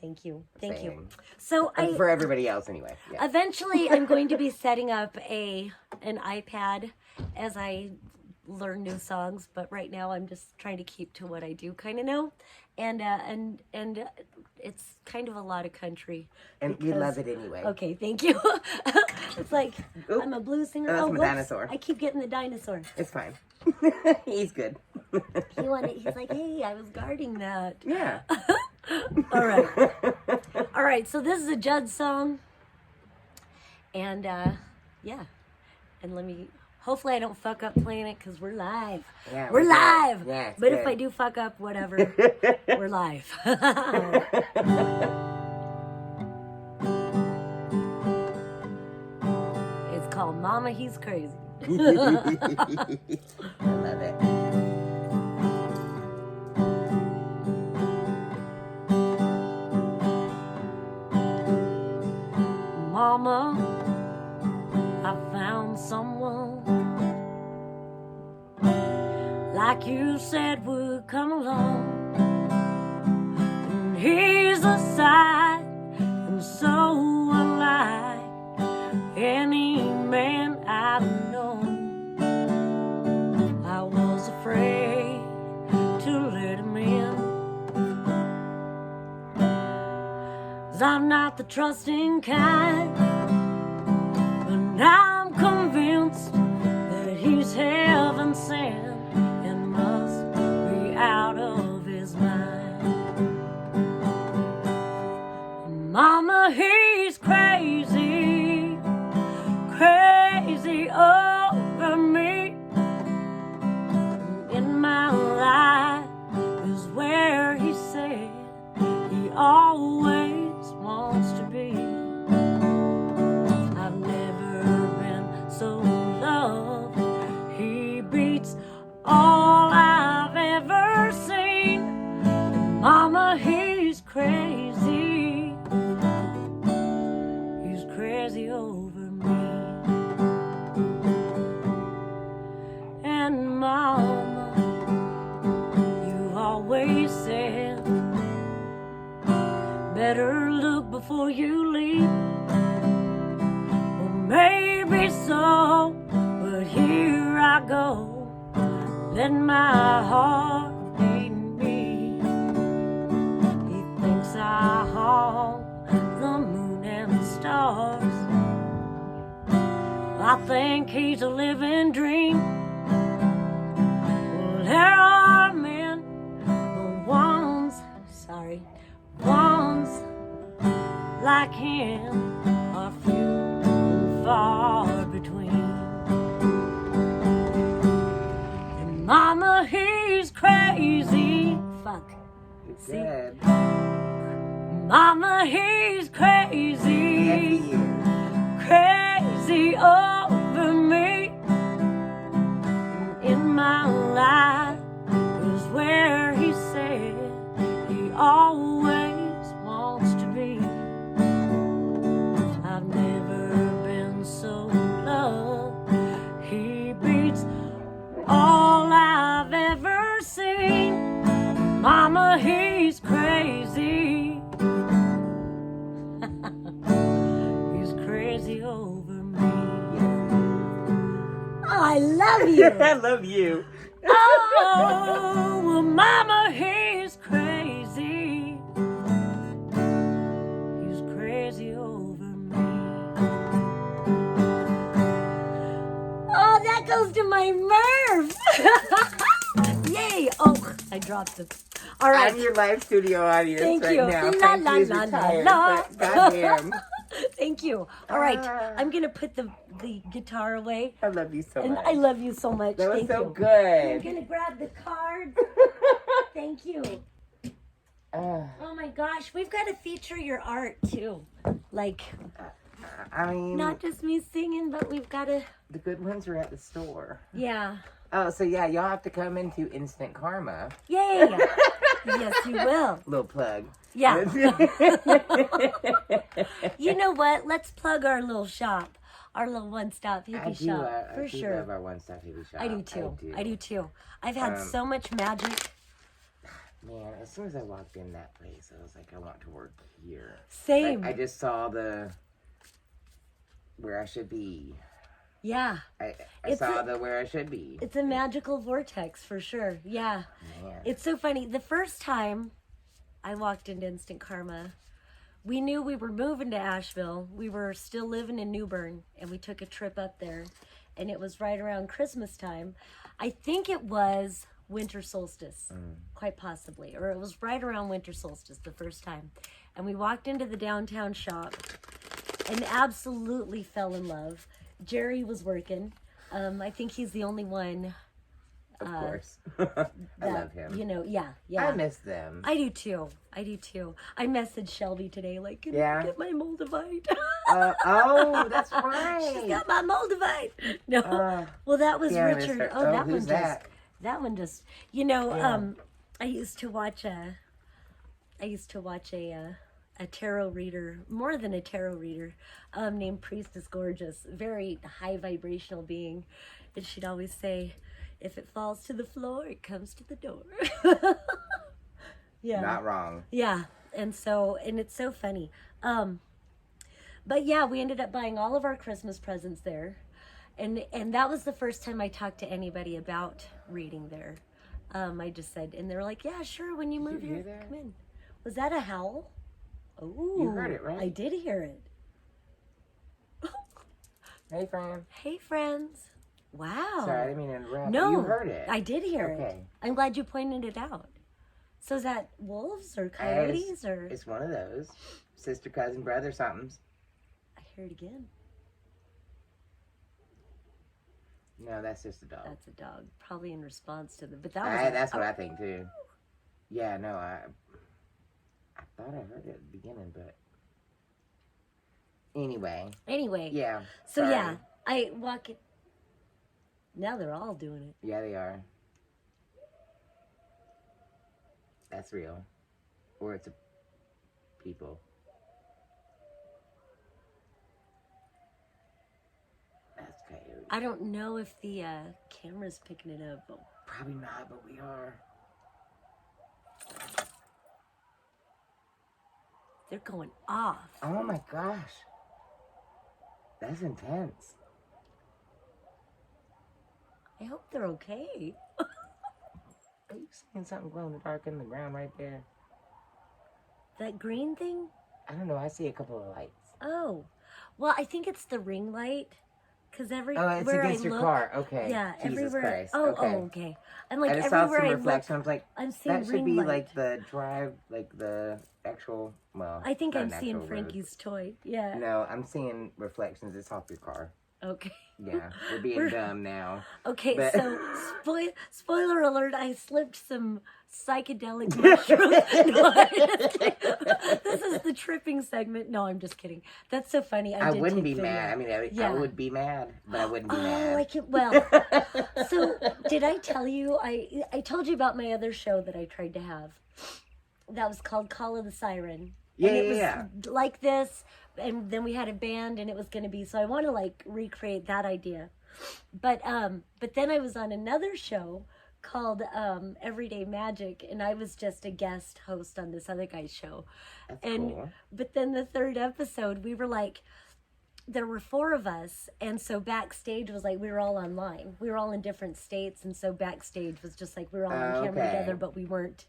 Thank you. Same. So for everybody else anyway. Yeah. Eventually I'm going to be setting up an iPad as I learn new songs, but right now I'm just trying to keep to what I do kind of know. And it's kind of a lot of country. And we love it anyway. Okay, thank you. It's like, I'm a blues singer. That's my dinosaur. I keep getting the dinosaur. It's fine. He's good. He's like, hey, I was guarding that. Yeah. All right, so this is a Judds song. And, yeah. And hopefully I don't fuck up playing it because we're live. Yeah, we're live. Yeah, but good. If I do fuck up, whatever, we're live. It's called Mama, He's Crazy. I love it. Mama, I found someone like you said would come along, and he's a sight and so unlike any man I've known. I was afraid to let him in, 'cause I'm not the trusting kind, but now I'm convinced that he's heaven sent and must be out of his mind. Mama, he's crazy, crazy over me. In my life is where he said he always wants to be. I've never been so loved. He beats all I've ever seen. Mama, he's crazy. He's crazy over me. And Mama, you always said, better look before you leave. Well, maybe so, but here I go, letting my heart beat me. He thinks I haunt the moon and the stars. I think he's a living dream. Well, there are men, the ones like him are few and far between. And Mama, he's crazy. Fuck. See? Good. Mama, he's crazy. Crazy over me. In my life is where he said he always wants to be. I've never been so loved. He beats all I've ever seen. Mama, he's crazy. He's crazy over me. I love you. I love you. Oh, well, Mama, he's crazy. He's crazy over me. Oh, that goes to my Merf. Yay! Oh, I dropped them. All right. I'm your live studio audience Thank right you. now. La, la, Frankie's la, retired, la. but goddamn. Thank you. All right. I'm going to put the guitar away. I love you so And much. I love you so much. That was Thank so you. good. I'm going to grab the cards. Thank you. Oh my gosh. We've got to feature your art too. Like, I mean, not just me singing, but we've got to. the good ones are at the store. Yeah. Oh, so yeah, y'all have to come into Instant Karma. Yay. Yes, you will. Little plug. Yeah. You know what? Let's plug our little shop. Our little one-stop hippie shop. For sure. I love our one-stop hippie shop. I do too. I do too. I've had so much magic. Man, as soon as I walked in that place, I was like, I want to work here. Same. I just saw where I should be. Yeah. I saw where I should be. It's a magical vortex for sure. Yeah. Man. It's so funny. The first time I walked into Instant Karma, we knew we were moving to Asheville. We were still living in New Bern, and we took a trip up there, and it was right around Christmas time. I think it was winter solstice, quite possibly, or it was right around winter solstice the first time. And we walked into the downtown shop and absolutely fell in love. Jerry was working. I think he's the only one. Of course. I love him. You know, yeah. I miss them. I do too. I messaged Shelby today, like, can I get my Moldavite? Oh, that's right. She's got my Moldavite. No. Well, that was Richard. Oh, that one just. That one just. You know, I used to watch a tarot reader, more than a tarot reader, named Priestess Gorgeous, very high vibrational being, and she'd always say, if it falls to the floor, it comes to the door. Yeah. Not wrong. Yeah. And it's so funny. But yeah, we ended up buying all of our Christmas presents there. And that was the first time I talked to anybody about reading there. I just said, and they're like, yeah, sure, when you move here, come in. Was that a howl? Oh, you heard it, right? I did hear it. Hey, friend. Hey, friends. Wow. Sorry, I didn't mean to interrupt. No, You heard it. I did hear it. I'm glad you pointed it out. So is that wolves or coyotes or? It's one of those. Sister, cousin, brother, somethings. I hear it again. No, that's just a dog. That's a dog, probably in response to the. But that was. That's what I think too. Yeah, no, I thought I heard it at the beginning, but anyway. Yeah. So yeah, I walk it. Now they're all doing it. Yeah, they are. That's real. Or it's a people. That's coyote. I don't know if the camera's picking it up. But... Probably not, but we are. They're going off. Oh my gosh. That's intense. I hope they're okay. Are you seeing something glow in the dark in the ground right there? That green thing? I don't know. I see a couple of lights. Oh. Well, I think it's the ring light. Because everywhere it's against your car. Okay. Yeah, Jesus everywhere. Christ. Okay. I'm like, I just everywhere saw some I reflection. look, I was like, I'm seeing that should ring be light. like the drive, like the actual, well. I think not I'm an seeing actual Frankie's toy. Yeah. No, I'm seeing reflections. It's off your car. Okay. Yeah, we're being dumb now. Okay, but... so spoiler alert, I slipped some psychedelic mushrooms. This is the tripping segment. No, I'm just kidding. That's so funny. I wouldn't be mad. I mean, I would be mad, but I wouldn't be mad. So did I tell you, I told you about my other show that I tried to have. That was called Call of the Siren. Yeah, and it was like this, and then we had a band, and it was going to be, so I want to like recreate that idea. But then I was on another show called Everyday Magic, and I was just a guest host on this other guy's show. That's cool. But then the third episode, we were like, there were 4 of us, and so backstage was like, we were all online. We were all in different states, and so backstage was just like, we were all on camera together, but we weren't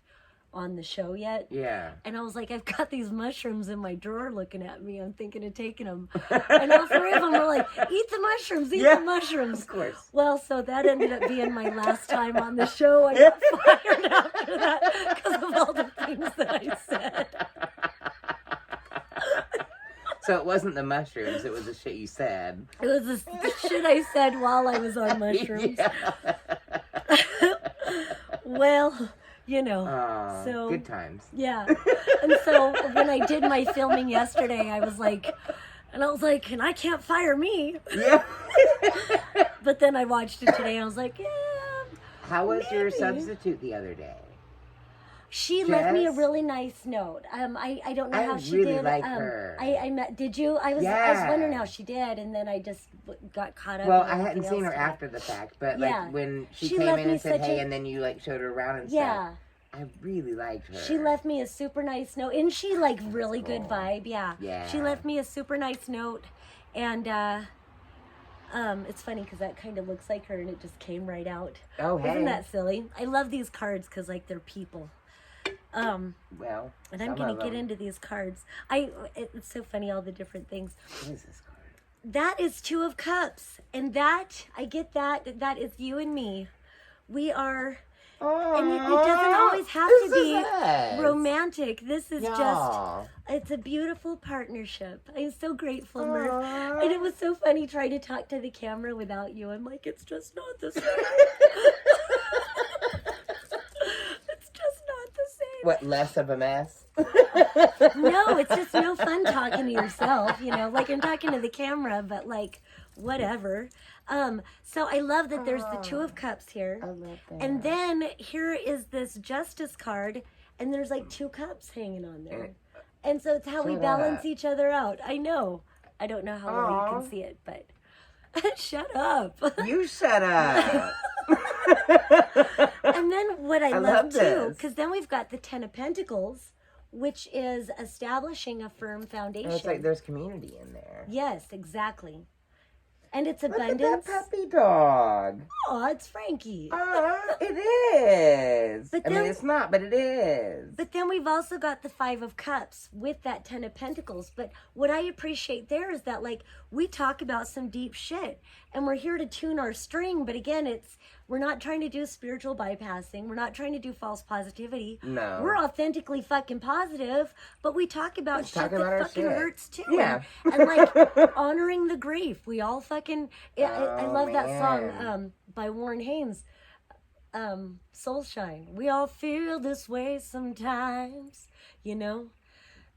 on the show yet. Yeah. And I was like, I've got these mushrooms in my drawer looking at me. I'm thinking of taking them. And all three of them were like, eat the mushrooms, eat the mushrooms. Of course. Well, so that ended up being my last time on the show. I got fired after that because of all the things that I said. So it wasn't the mushrooms, it was the shit you said. It was the shit I said while I was on mushrooms. Well, you know, so good times. Yeah. And so when I did my filming yesterday, I was like, and I can't fire me. Yeah. But then I watched it today and I was like, yeah. How was your substitute the other day? She left me a really nice note. I don't know how she really did. like her. I met. Did you? I was wondering how she did, and then I just got caught up. Well, I hadn't seen her after the fact, but Yeah. like when she came in and said hey, and then you like showed her around and yeah. stuff. I really liked her. She left me a super nice note, and she like really good vibe. Yeah. Yeah. She left me a super nice note, and it's funny because that kind of looks like her, and it just came right out. Oh, hey. Isn't that silly? I love these cards because like they're people. Well, and I'm gonna get into these cards. It's so funny, all the different things. What is this card? That is Two of Cups, and that I get that is you and me. We are, and it doesn't always have to be romantic. This is it's a beautiful partnership. I'm so grateful, Merf. And it was so funny trying to talk to the camera without you. I'm like, it's just not the same. What, less of a mess? No, it's just no fun talking to yourself, you know, like I'm talking to the camera, but like, whatever. So I love that there's the Two of Cups here. I love that. And then here is this Justice card, and there's like two cups hanging on there. And so it's how we balance each other out. I know. I don't know how well you can see it, but shut up. You shut up. And then what I love too, this. because then we've got the Ten of Pentacles, which is establishing a firm foundation. It's like there's community in there. Yes, exactly. And it's Look abundance. at that puppy dog. Oh, it's Frankie. It is. But I mean, it's not, but it is. But then we've also got the Five of Cups with that Ten of Pentacles. But what I appreciate there is that, like, we talk about some deep shit, and we're here to tune our string. But again, we're not trying to do spiritual bypassing. We're not trying to do false positivity. No. We're authentically fucking positive, but we talk about shit that fucking hurts too. Yeah. And like honoring the grief. We all fucking. I love that song by Warren Haynes. Soul Shine. We all feel this way sometimes, you know.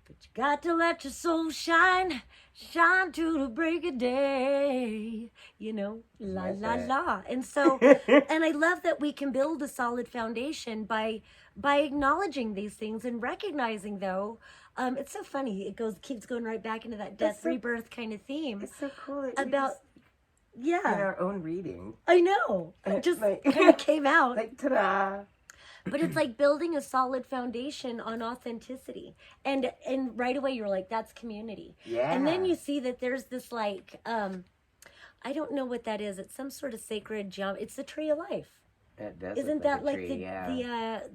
But you got to let your soul shine to the break of day, you know, la la la. And so, and I love that we can build a solid foundation by acknowledging these things and recognizing, though, it's so funny. Keeps going right back into that death, rebirth kind of theme. It's so cool. About, in our own reading. I know. It just like, kind of came out. Like, ta-da. But it's like building a solid foundation on authenticity. And right away you're like, that's community. Yeah. And then you see that there's this like, I don't know what that is. It's some sort of sacred jump. It's the tree of life. It does. Isn't look that like like tree,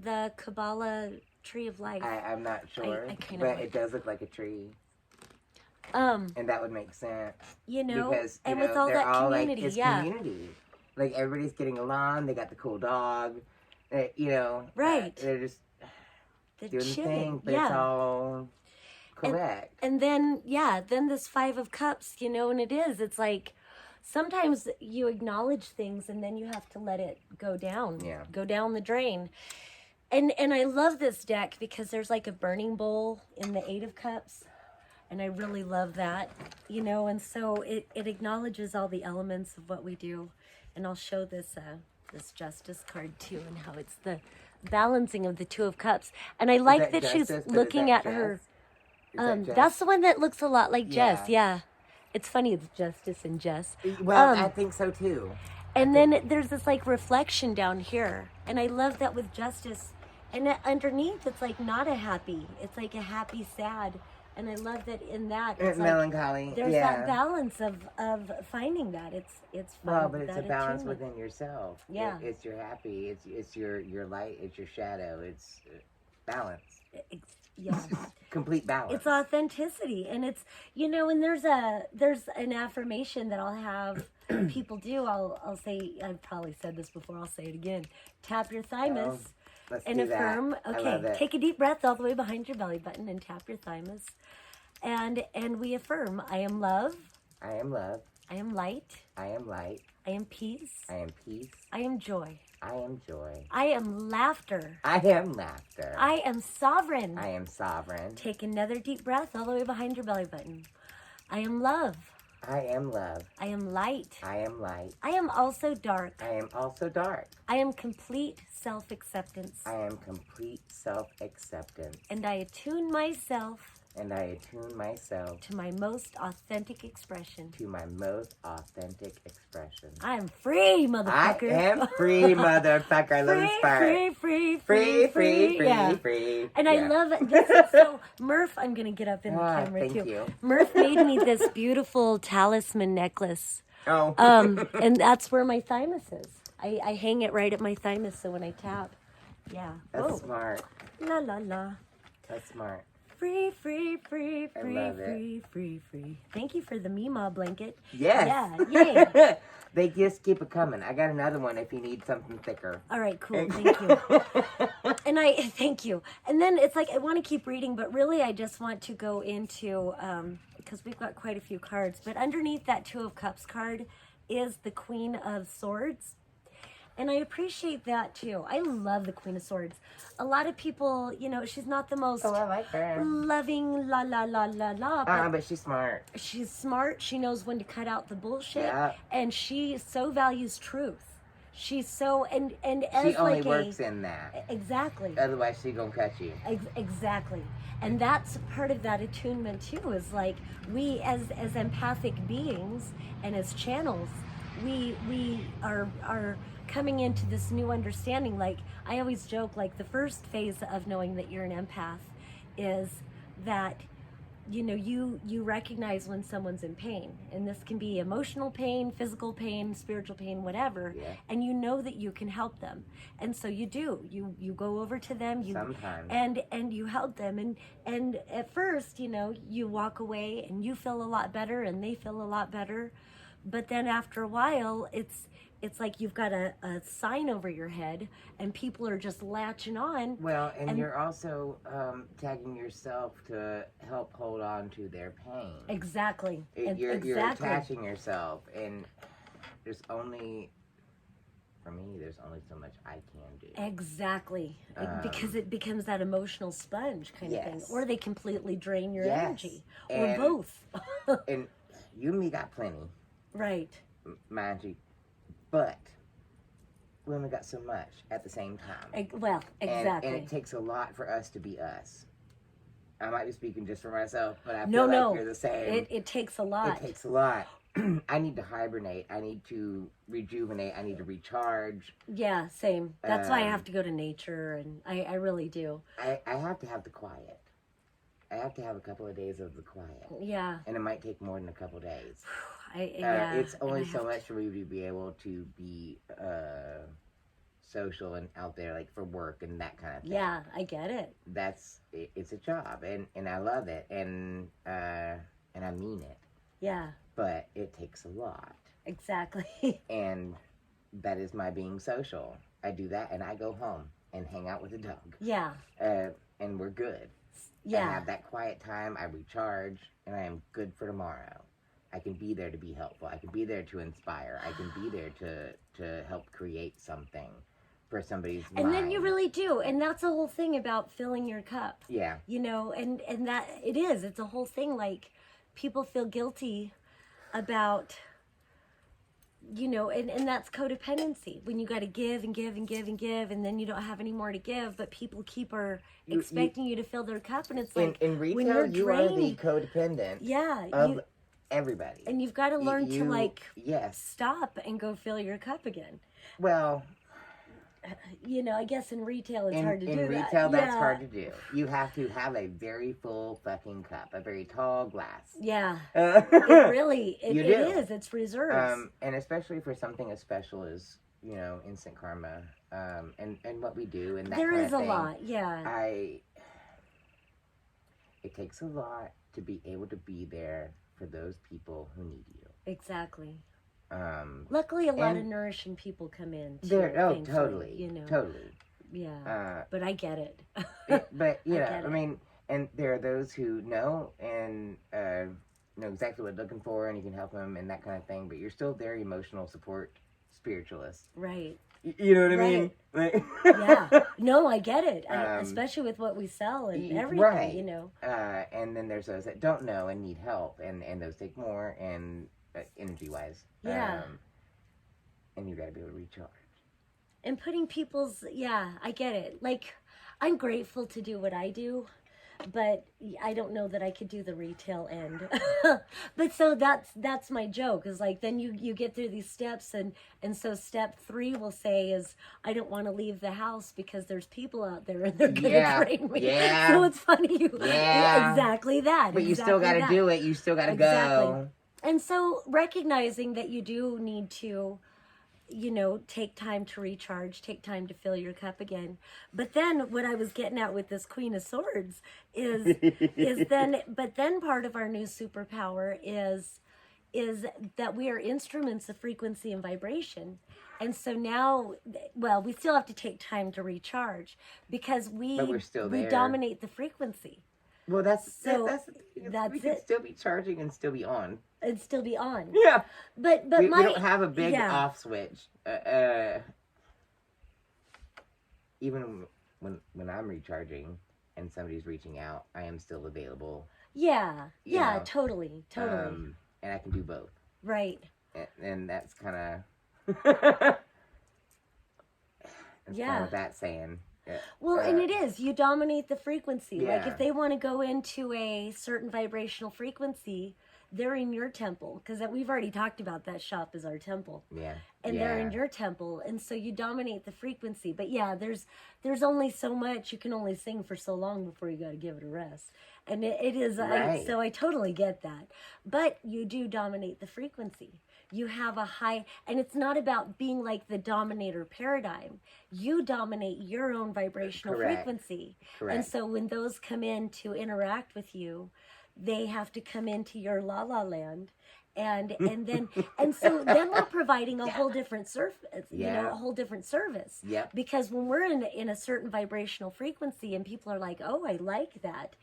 the Kabbalah tree of life? I'm not sure. I kind but of it does look like a tree. And that would make sense. You know, because, and with all they're that all community, like, it's community. Like, everybody's getting along. They got the cool dog. Right. They're just the doing the chilling, thing, but it's all correct. And then, then this Five of Cups, you know, and it's like, sometimes you acknowledge things and then you have to let it go down. Yeah. Go down the drain. And I love this deck because there's like a burning bowl in the Eight of Cups. And I really love that, you know, and so it acknowledges all the elements of what we do. And I'll show this Justice card too, and how it's the balancing of the Two of Cups. And I like that she's looking at her. That's the one that looks a lot like Jess. Yeah. It's funny, it's Justice and Jess. Well, I think so too. And then there's this like reflection down here. And I love that with Justice. And underneath, it's like not a happy. It's like a happy, sad. And I love that in that. It's like, melancholy. There's that balance of finding that. It's fun. Well, but it's a balance within yourself. Yeah. It's your happy. It's your light. It's your shadow. It's balance. Yeah. Complete balance. It's authenticity, and it's, and there's an affirmation that I'll have people do. I'll say, I've probably said this before, I'll say it again. Tap your thymus and affirm. Okay, take a deep breath all the way behind your belly button and tap your thymus. And we affirm, I am love. I am love. I am light. I am light. I am peace. I am peace. I am joy. I am joy. I am laughter. I am laughter. I am sovereign. I am sovereign. Take another deep breath all the way behind your belly button. I am love. I am love. I am light. I am light. I am also dark. I am also dark. I am complete self-acceptance. I am complete self-acceptance. And I attune myself And I attune myself to my most authentic expression. to my most authentic expression. I am free, motherfucker. I am free, motherfucker. Let's start. Free. Yeah. Free. And I love it. This is so, Merf, I'm going to get up in the camera thank too. you. Merf made me this beautiful talisman necklace. Oh. And that's where my thymus is. I hang it right at my thymus, so when I tap, yeah. That's smart. La la la. That's smart. Free. I love it. Free. Thank you for the Mima blanket. Yes. Yeah, yay. They just keep it coming. I got another one if you need something thicker. All right, cool. Thank you. And thank you. And then it's like, I want to keep reading, but really I just want to go into, because we've got quite a few cards, but underneath that Two of Cups card is the Queen of Swords. And I appreciate that too. I love the Queen of Swords. A lot of people, she's not the most I like her. loving, But she's smart. she's smart. She knows when to cut out the bullshit. Yeah. And she so values truth. She's so, and as She only like works in that. Exactly. Otherwise, she gonna cut you. Exactly. And that's part of that attunement too, is like we as empathic beings and as channels, we are coming into this new understanding. Like I always joke, like the first phase of knowing that you're an empath is that you recognize when someone's in pain, and this can be emotional pain, physical pain, spiritual pain, whatever. Yeah. And you know that you can help them, and so you do. You go over to them. Sometimes. And you help them, and at first, you walk away and you feel a lot better, and they feel a lot better, but then after a while, it's like you've got a sign over your head and people are just latching on. Well, and you're also tagging yourself to help hold on to their pain. Exactly. You're attaching yourself, and there's only so much I can do. Exactly. Because it becomes that emotional sponge kind of thing. Yes. Or they completely drain your energy. And, or both. And you and me got plenty. Right. Mind you. But we only got so much at the same time. Well, exactly. And it takes a lot for us to be us. I might be speaking just for myself, but I feel like you're the same. It takes a lot. It takes a lot. I need to hibernate. I need to rejuvenate. I need to recharge. Yeah, same. That's why I have to go to nature, and I really do. I have to have the quiet. I have to have a couple of days of the quiet. Yeah. And it might take more than a couple of days. It's only so much for me to be able to be social and out there, like for work and that kind of thing. Yeah, I get it. It's a job, and I love it, and I mean it. Yeah. But it takes a lot. Exactly. And that is my being social. I do that, and I go home and hang out with the dog. Yeah. And we're good. Yeah. I have that quiet time. I recharge, and I am good for tomorrow. I can be there to be helpful. I can be there to inspire. I can be there to help create something for somebody's mind. And then you really do. And that's the whole thing about filling your cup. Yeah. And that it's a whole thing. Like people feel guilty about, and that's codependency, when you got to give and give and give and give, and then you don't have any more to give, but people expecting you to fill their cup, and it's like in retail, when you're you are the codependent. Yeah, of everybody, and you've got to learn to yes, stop and go fill your cup again. Well, I guess in retail it's hard to do that. In retail, that's hard to do. You have to have a very full fucking cup, a very tall glass. Yeah, it is. It's reserves. And especially for something as special as you know, instant karma, and what we do and that There kind is of a thing. lot, yeah. It takes a lot to be able to be there for those people who need you. Exactly. Um, Luckily, a lot of and nourishing people come in. there, oh, thankfully, totally, you know. totally. Yeah, but I get it. But I yeah, get I it. mean, and there are those who know and know exactly what they're looking for, and you can help them and that kind of thing. But you're still their emotional support spiritualist. Right. You know what I mean? Right. Yeah. No, I get it. Especially with what we sell and everything, right. you know. And then there's those that don't know and need help, and those take more and energy wise. Yeah. And you got to be able to recharge. And putting people's, yeah, I get it. Like, I'm grateful to do what I do, but I don't know that I could do the retail end. But so that's my joke, is like, then you get through these steps, and so step 3 will say is, I don't want to leave the house because there's people out there and they're gonna train me. Yeah. So it's funny. Exactly that. But you still got to do it. You still got to go. And so recognizing that you do need to, you know, take time to recharge, take time to fill your cup again. But then what I was getting at with this Queen of Swords is then part of our new superpower is that we are instruments of frequency and vibration. And so now, well, we still have to take time to recharge because we dominate the frequency. Well, that's it. We can still be charging and still be on. And still be on. Yeah. But we don't have a big off switch. Even when I'm recharging and somebody's reaching out, I am still available. Yeah. Yeah, totally. And I can do both. Right. And that's kind of kind of that saying. Well, and it is. You dominate the frequency. Yeah. Like, if they want to go into a certain vibrational frequency, they're in your temple. Because we've already talked about that shop as our temple. Yeah. And they're in your temple. And so you dominate the frequency. But yeah, there's only so much. You can only sing for so long before you got to give it a rest. And it is. Right. So I totally get that. But you do dominate the frequency. You have a high, and it's not about being like the dominator paradigm. You dominate your own vibrational frequency. Correct. And so when those come in to interact with you, they have to come into your la la land. And so then we're providing a whole different service, a whole different service. Yeah. Because when we're in a certain vibrational frequency and people are like, oh, I like that.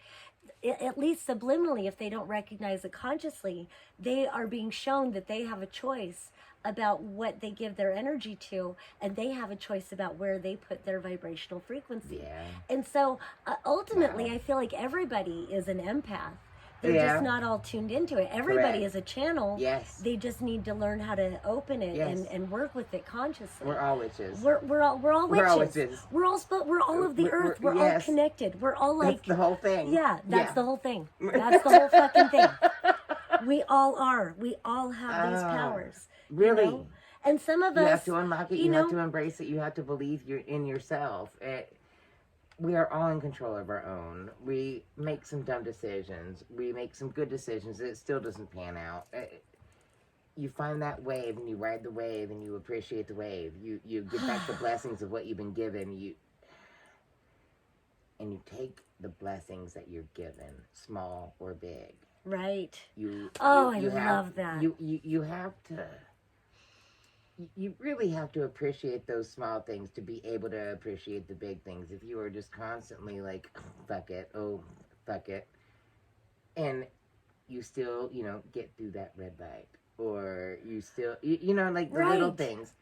At least subliminally, if they don't recognize it consciously, they are being shown that they have a choice about what they give their energy to, and they have a choice about where they put their vibrational frequency. Yeah. And so ultimately, I feel like everybody is an empath. They're just not all tuned into it. Everybody is a channel. Yes. They just need to learn how to open it and work with it consciously. We're all witches. We're all witches. We're all witches. We're all of the earth. We're all connected. We're all like, that's the whole thing. Yeah, that's the whole thing. That's the whole fucking thing. We all are. We all have these powers. Really? You know? And some of us, you have to unlock it. You have to embrace it. You have to believe you're in yourself. We are all in control of our own. We make some dumb decisions. We make some good decisions. It still doesn't pan out. You find that wave and you ride the wave and you appreciate the wave. You get back the blessings of what you've been given. And you take the blessings that you're given, small or big. Right. I love that. You have to. You really have to appreciate those small things to be able to appreciate the big things. If you are just constantly like, fuck it, and you still, get through that red light, or you still, like the little things.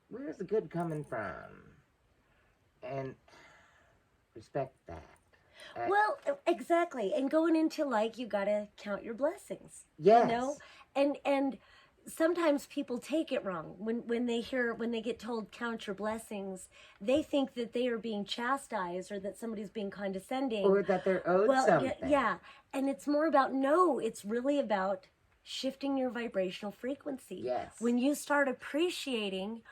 Where's the good coming from? And respect that. Well, exactly. And going into you gotta count your blessings. Yes. And sometimes people take it wrong when they get told count your blessings. They think that they are being chastised or that somebody's being condescending or that they're owed something. Yeah, and it's more about it's really about shifting your vibrational frequency. Yes. When you start appreciating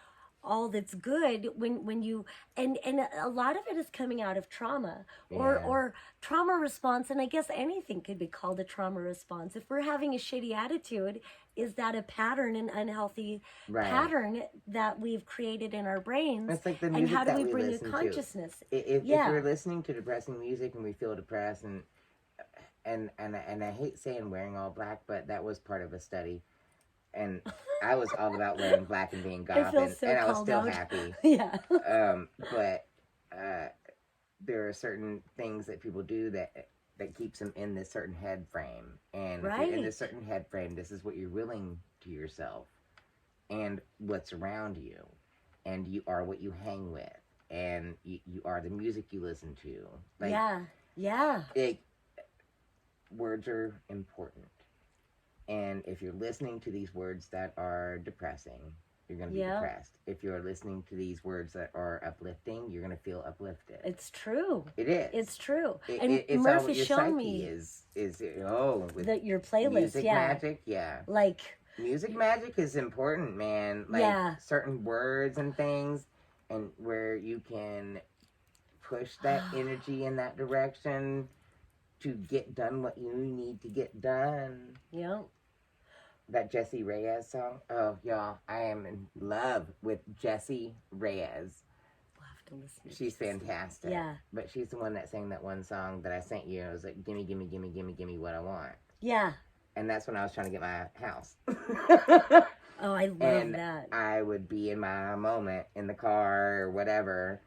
all that's good when you and a lot of it is coming out of trauma Yeah. or trauma response, and I guess anything could be called a trauma response. If we're having a shitty attitude, is that a pattern, an unhealthy Right. pattern that we've created in our brains? It's like the And music how do that we we bring a listen to. consciousness? If Yeah. we're listening to depressing music and we feel depressed, and I hate saying wearing all black, but that was part of a study, and I was all about wearing black and being I goth, feel so and I was called still out. happy. Yeah. But there are certain things that people do that keeps them in this certain head frame, and if you're in Right. this certain head frame, this is what you're willing to yourself, and what's around you, and you are what you hang with, and you are the music you listen to. Like, Yeah. words are important, and if you're listening to these words that are depressing, you're going to be Yeah. depressed. If you're listening to these words that are uplifting, you're going to feel uplifted. It's true. It is. It's true. It's And all Murph what has your shown psyche me is with that your playlist, music yeah. magic, yeah. Like, Music magic is important, man. Like, Yeah. certain words and things, and where you can push that energy in that direction to get done what you need to get done. yeah. That Jessie Reyez song. Oh, y'all, I am in love with Jessie Reyez. We'll have to listen to She's this. fantastic. Yeah. But she's the one that sang that one song that I sent you. It was like, gimme, gimme, gimme, gimme, gimme what I want. Yeah. And that's when I was trying to get my house. Oh, I love And that. I would be in my moment in the car or whatever.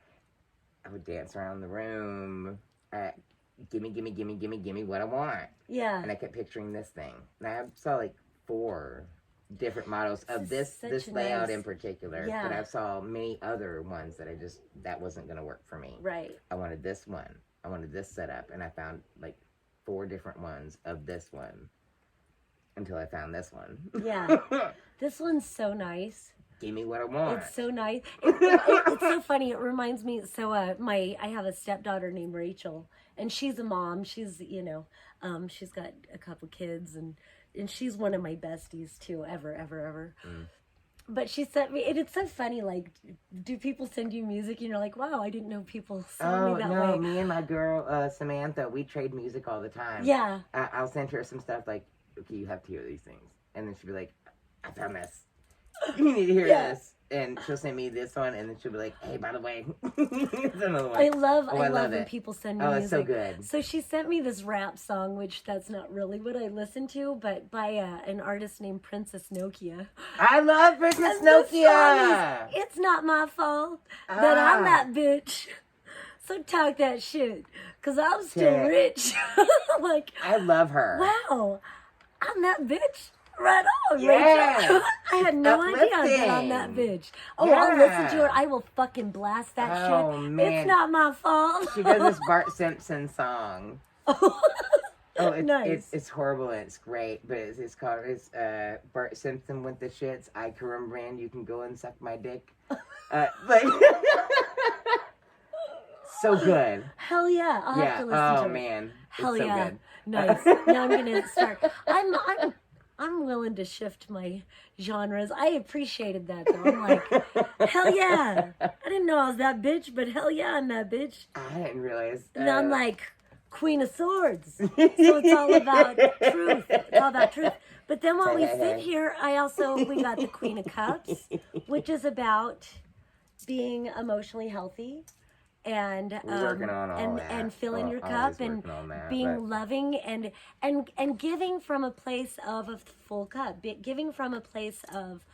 I would dance around the room. Gimme, gimme, gimme, gimme, gimme what I want. Yeah. And I kept picturing this thing. And I saw like 4 different models of this such a layout nice- in particular. Yeah. But I saw many other ones that that wasn't going to work for me. Right. I wanted this one. I wanted this setup. And I found like 4 different ones of this one until I found this one. Yeah. This one's so nice. Give me what I want. It's so nice. It's so funny. It reminds me. So, I have a stepdaughter named Rachel, and she's a mom. She's, she's got a couple kids, and she's one of my besties too, ever. But she sent me, and it's so funny. Like, do people send you music, and you're like, wow, I didn't know people saw me that way. Me and my girl Samantha, we trade music all the time. Yeah. I'll send her some stuff like, okay, you have to hear these things, and then she'll be like, I found this. You need to hear this. And she'll send me this one, and then she'll be like, hey, by the way, it's another one. I love when it. people send me Oh, music. it's so good. So she sent me this rap song, which that's not really what I listen to, but by an artist named Princess Nokia. I love Princess And the song Nokia. is, it's not my fault that I'm that bitch. So talk that shit, because I'm still Shit. rich. Like, I love her. wow, I'm that bitch. Right on, Yes. Rachel. I had no idea that I'm that bitch. Oh, I'll listen to it. I will fucking blast that shit. Oh, man. It's not my fault. She does this Bart Simpson song. Oh, Nice. it's horrible and it's great, but it's called Bart Simpson with the shits. I can remember, and you can go and suck my dick. Like so good. Hell yeah, I'll have to listen to it. Man, Hell it's so yeah, good. nice. Now I'm gonna start. I'm willing to shift my genres. I appreciated that though. I'm like, hell yeah. I didn't know I was that bitch, but hell yeah, I'm that bitch. I didn't realize. And I'm like Queen of Swords. So it's all about truth. It's all about truth. But then while we sit here, we got the Queen of Cups, which is about being emotionally healthy and working on all that. and filling your Always cup and working on that, being but- loving and giving from a place of a full cup, giving from a place of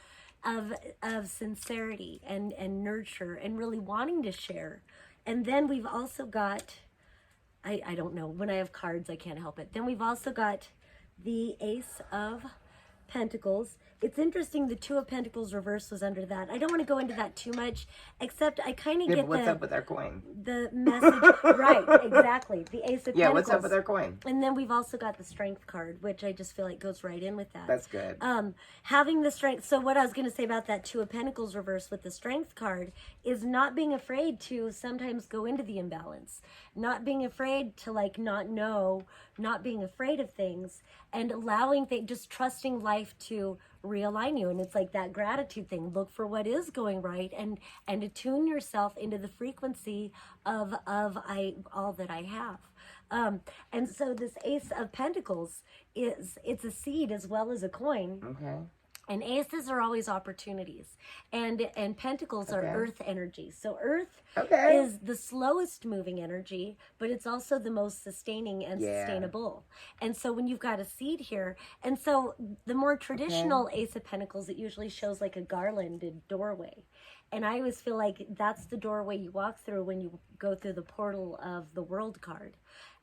sincerity and nurture and really wanting to share. And then we've also got, I don't know, when I have cards I can't help it. Then we've also got the Ace of Pentacles. It's interesting, the Two of Pentacles reverse was under that. I don't want to go into that too much, except I kind of get what's up with our coin? the message. Right, exactly. The Ace of Pentacles. Yeah, what's up with our coin? And then we've also got the Strength card, which I just feel like goes right in with that. That's good. Having the strength. So what I was going to say about that Two of Pentacles reverse with the Strength card is not being afraid to sometimes go into the imbalance not being afraid to like not know, not being afraid of things, and allowing things, just trusting life to realign you. And it's like that gratitude thing. Look for what is going right, and attune yourself into the frequency of all that I have. And so this Ace of Pentacles it's a seed as well as a coin. Okay. And aces are always opportunities, and pentacles are earth energy. So earth is the slowest moving energy, but it's also the most sustaining and sustainable. And so when you've got a seed here, and so the more traditional Ace of Pentacles, it usually shows like a garlanded doorway. And I always feel like that's the doorway you walk through when you go through the portal of the World card.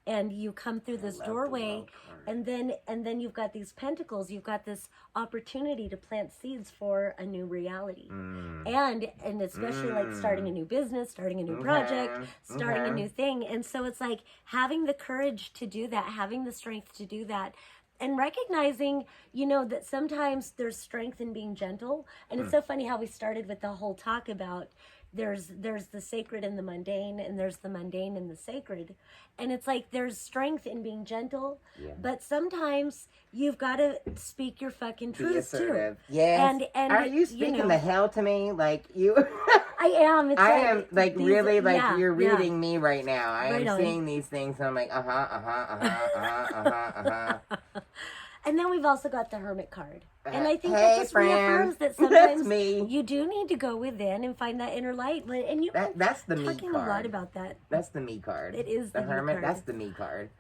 And you come through this doorway, and then you've got these pentacles. You've got this opportunity to plant seeds for a new reality, and especially like starting a new business, starting a new project, starting a new thing. And so it's like having the courage to do that, having the strength to do that, and recognizing, that sometimes there's strength in being gentle. And it's so funny how we started with the whole talk about there's the sacred and the mundane, and there's the mundane and the sacred. And it's like there's strength in being gentle, but sometimes you've got to speak your fucking truth too. Yes. And are you speaking the hell to me? Like you I am. It's I am like these, really like you're reading me right now. I am seeing these things and I'm like And then we've also got the Hermit card. And I think that just reaffirms that sometimes you do need to go within and find that inner light. And you that's the me card. Talking a lot about that. That's the me card. It is the Hermit. card. That's the me card.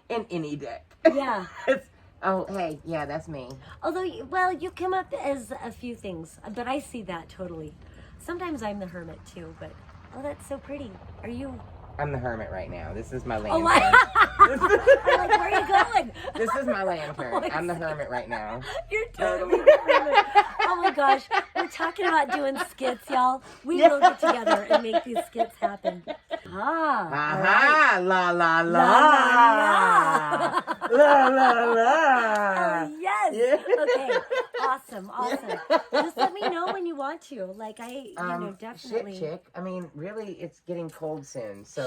In any deck. Yeah. That's me. Although, you come up as a few things, but I see that totally. Sometimes I'm the Hermit too, but that's so pretty. Are you? I'm the Hermit right now. This is my lantern. I'm like, where are you going? This is my lantern. I'm the Hermit right now. You're totally the Hermit. Oh my gosh. We're talking about doing skits, y'all. We will get together and make these skits happen. La la la. La la la. Yes. Yeah. Okay. Awesome. Just let me know when you want to. Like definitely. Shit, chick. I mean, really, it's getting cold soon. So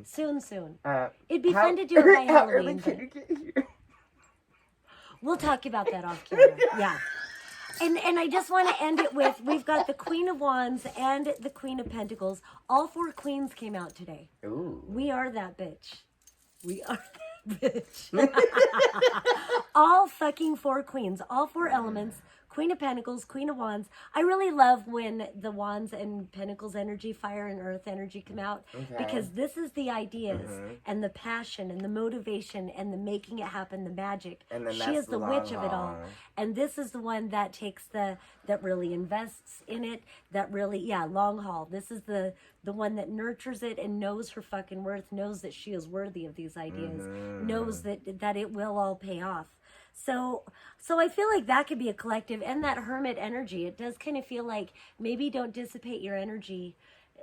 soon. It'd be fun to do it by Halloween. How early can you get here? We'll talk about that off camera. Yeah. And I just want to end it with, we've got the Queen of Wands and the Queen of Pentacles. All four queens came out today. Ooh. We are that bitch. We are that bitch. All fucking four queens. All four elements. Queen of Pentacles, Queen of Wands. I really love when the Wands and Pentacles energy, fire and earth energy come out, because this is the ideas and the passion and the motivation and the making it happen, the magic. And then she is the witch of it all. And this is the one that takes that really invests in it, that really, long haul. This is the one that nurtures it and knows her fucking worth, knows that she is worthy of these ideas, knows that it will all pay off. So I feel like that could be a collective, and that Hermit energy. It does kind of feel like maybe don't dissipate your energy.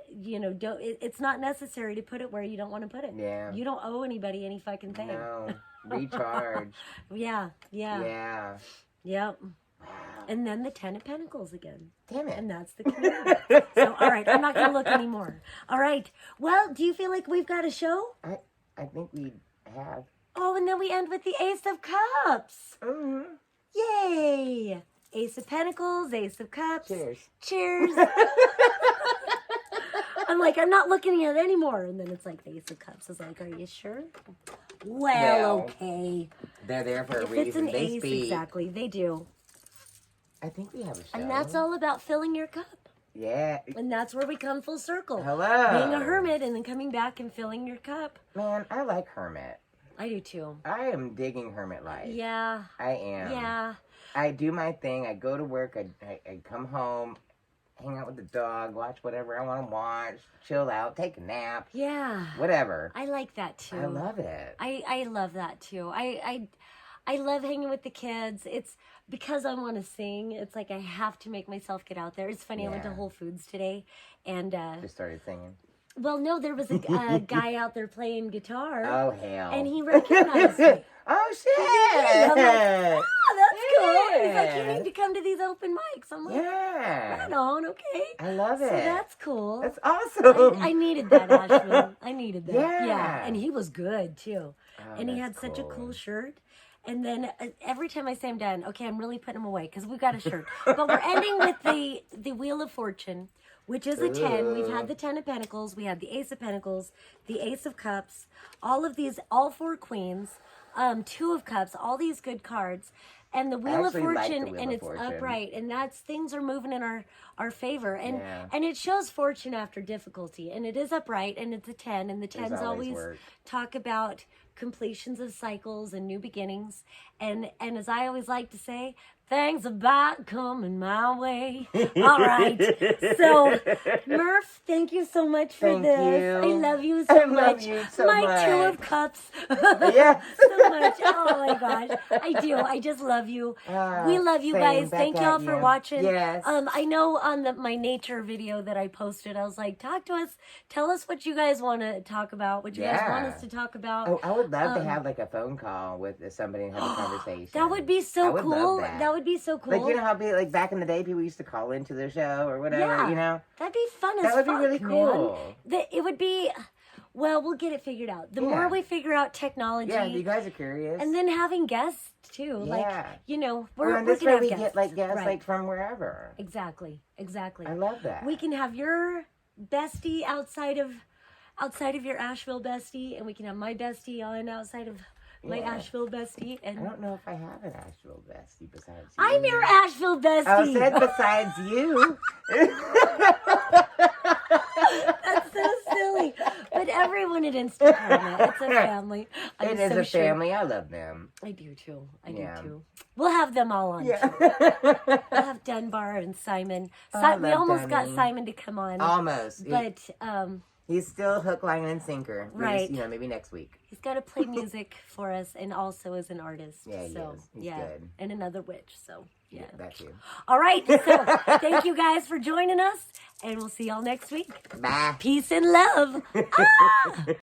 It's not necessary to put it where you don't want to put it. Yeah. You don't owe anybody any fucking thing. No. Recharge. Yeah. Yep. Wow. And then the 10 of Pentacles again. Damn it. And that's the community. So, all right, I'm not going to look anymore. All right. Well, do you feel like we've got a show? I think we have. Oh, and then we end with the Ace of Cups. Mm-hmm. Yay! Ace of Pentacles, Ace of Cups. Cheers. I'm like, I'm not looking at it anymore. And then it's like the Ace of Cups is like, are you sure? Well, okay. They're there for a reason. It's an ace, exactly. They do. I think we have a show. And that's all about filling your cup. Yeah. And that's where we come full circle. Hello. Being a hermit and then coming back and filling your cup. Man, I like hermit. I do too. I am digging hermit life. Yeah. I am. Yeah. I do my thing. I go to work. I come home, hang out with the dog, watch whatever I want to watch, chill out, take a nap. Yeah. Whatever. I like that too. I love it. I love that too. I love hanging with the kids. It's because I want to sing. It's like I have to make myself get out there. It's funny. I went to Whole Foods today and just started singing. Well, no, there was a guy out there playing guitar. Oh, hell. And he recognized me. Oh, shit. I'm like, that's cool. He's like, you Yeah. need to come to these open mics. I'm like, Yeah. right on, okay. I love it. So that's cool. That's awesome. I needed that, Asheville. I needed that. Yeah. And he was good too. Oh, And he had that's such a cool. cool shirt. And then every time I say I'm done, okay, I'm really putting him away because we've got a shirt. But we're ending with the Wheel of Fortune, which is a 10. We've had the 10 of Pentacles. We had the Ace of Pentacles, the Ace of Cups, all of these, all 4 queens, 2 of Cups, all these good cards. And the Wheel of actually like Fortune, the Wheel and of it's Fortune. upright, and that's things are moving in our favor, and Yeah. and it shows fortune after difficulty, and it is upright, and it's a 10, and the 10s always always work. talk about completions of cycles and new beginnings, and as I always like to say, things about coming my way. All right, so Murph, thank you so much for Thank this. you. I love you so I much. love you so my much. 2 of Cups. Yes. So much. Oh my gosh. I do. I just love you. We love you same, guys. back Thank at y'all for you. watching. Yes. I know on my nature video that I posted, I was like, talk to us. Tell us what you guys want to talk about, what you guys want Yeah. us to talk about. Oh, I would love to have like a phone call with somebody and have a conversation. That would be I so would cool. love that. Would be so cool. Like, you know how back in the day people used to call into the show or whatever, Yeah. you know? That'd be fun as That would be fuck, really man. cool. It would be, well, we'll get it figured out. The Yeah. more we figure out technology. Yeah, you guys are curious. And then having guests too. Yeah. Like, you know, well, we're and going this to way have we guests. get like guests Right. like from wherever. Exactly. I love that. We can have your bestie outside of your Asheville bestie, and we can have my bestie on outside of my Yeah. Asheville bestie. I And don't know if I have an Asheville bestie besides you. I'm your Asheville bestie. I said besides you. That's so silly. But everyone at Instant Karma, it's a family. I'm It is so a sure- family. I love them. I do too. Yeah. Do too. We'll have them all on. Yeah. We'll have Dunbar and Simon. I We love almost got Dunny. Simon to come on. Almost. But He's still hook, line, and sinker. We're Right. just, you know, maybe next week. he's got to play music for us, and also as an artist. Yeah, he so, is. He's yeah, good. and another witch. So, yeah. That too. All right. So, thank you guys for joining us, and we'll see y'all next week. Bye. Peace and love. Ah!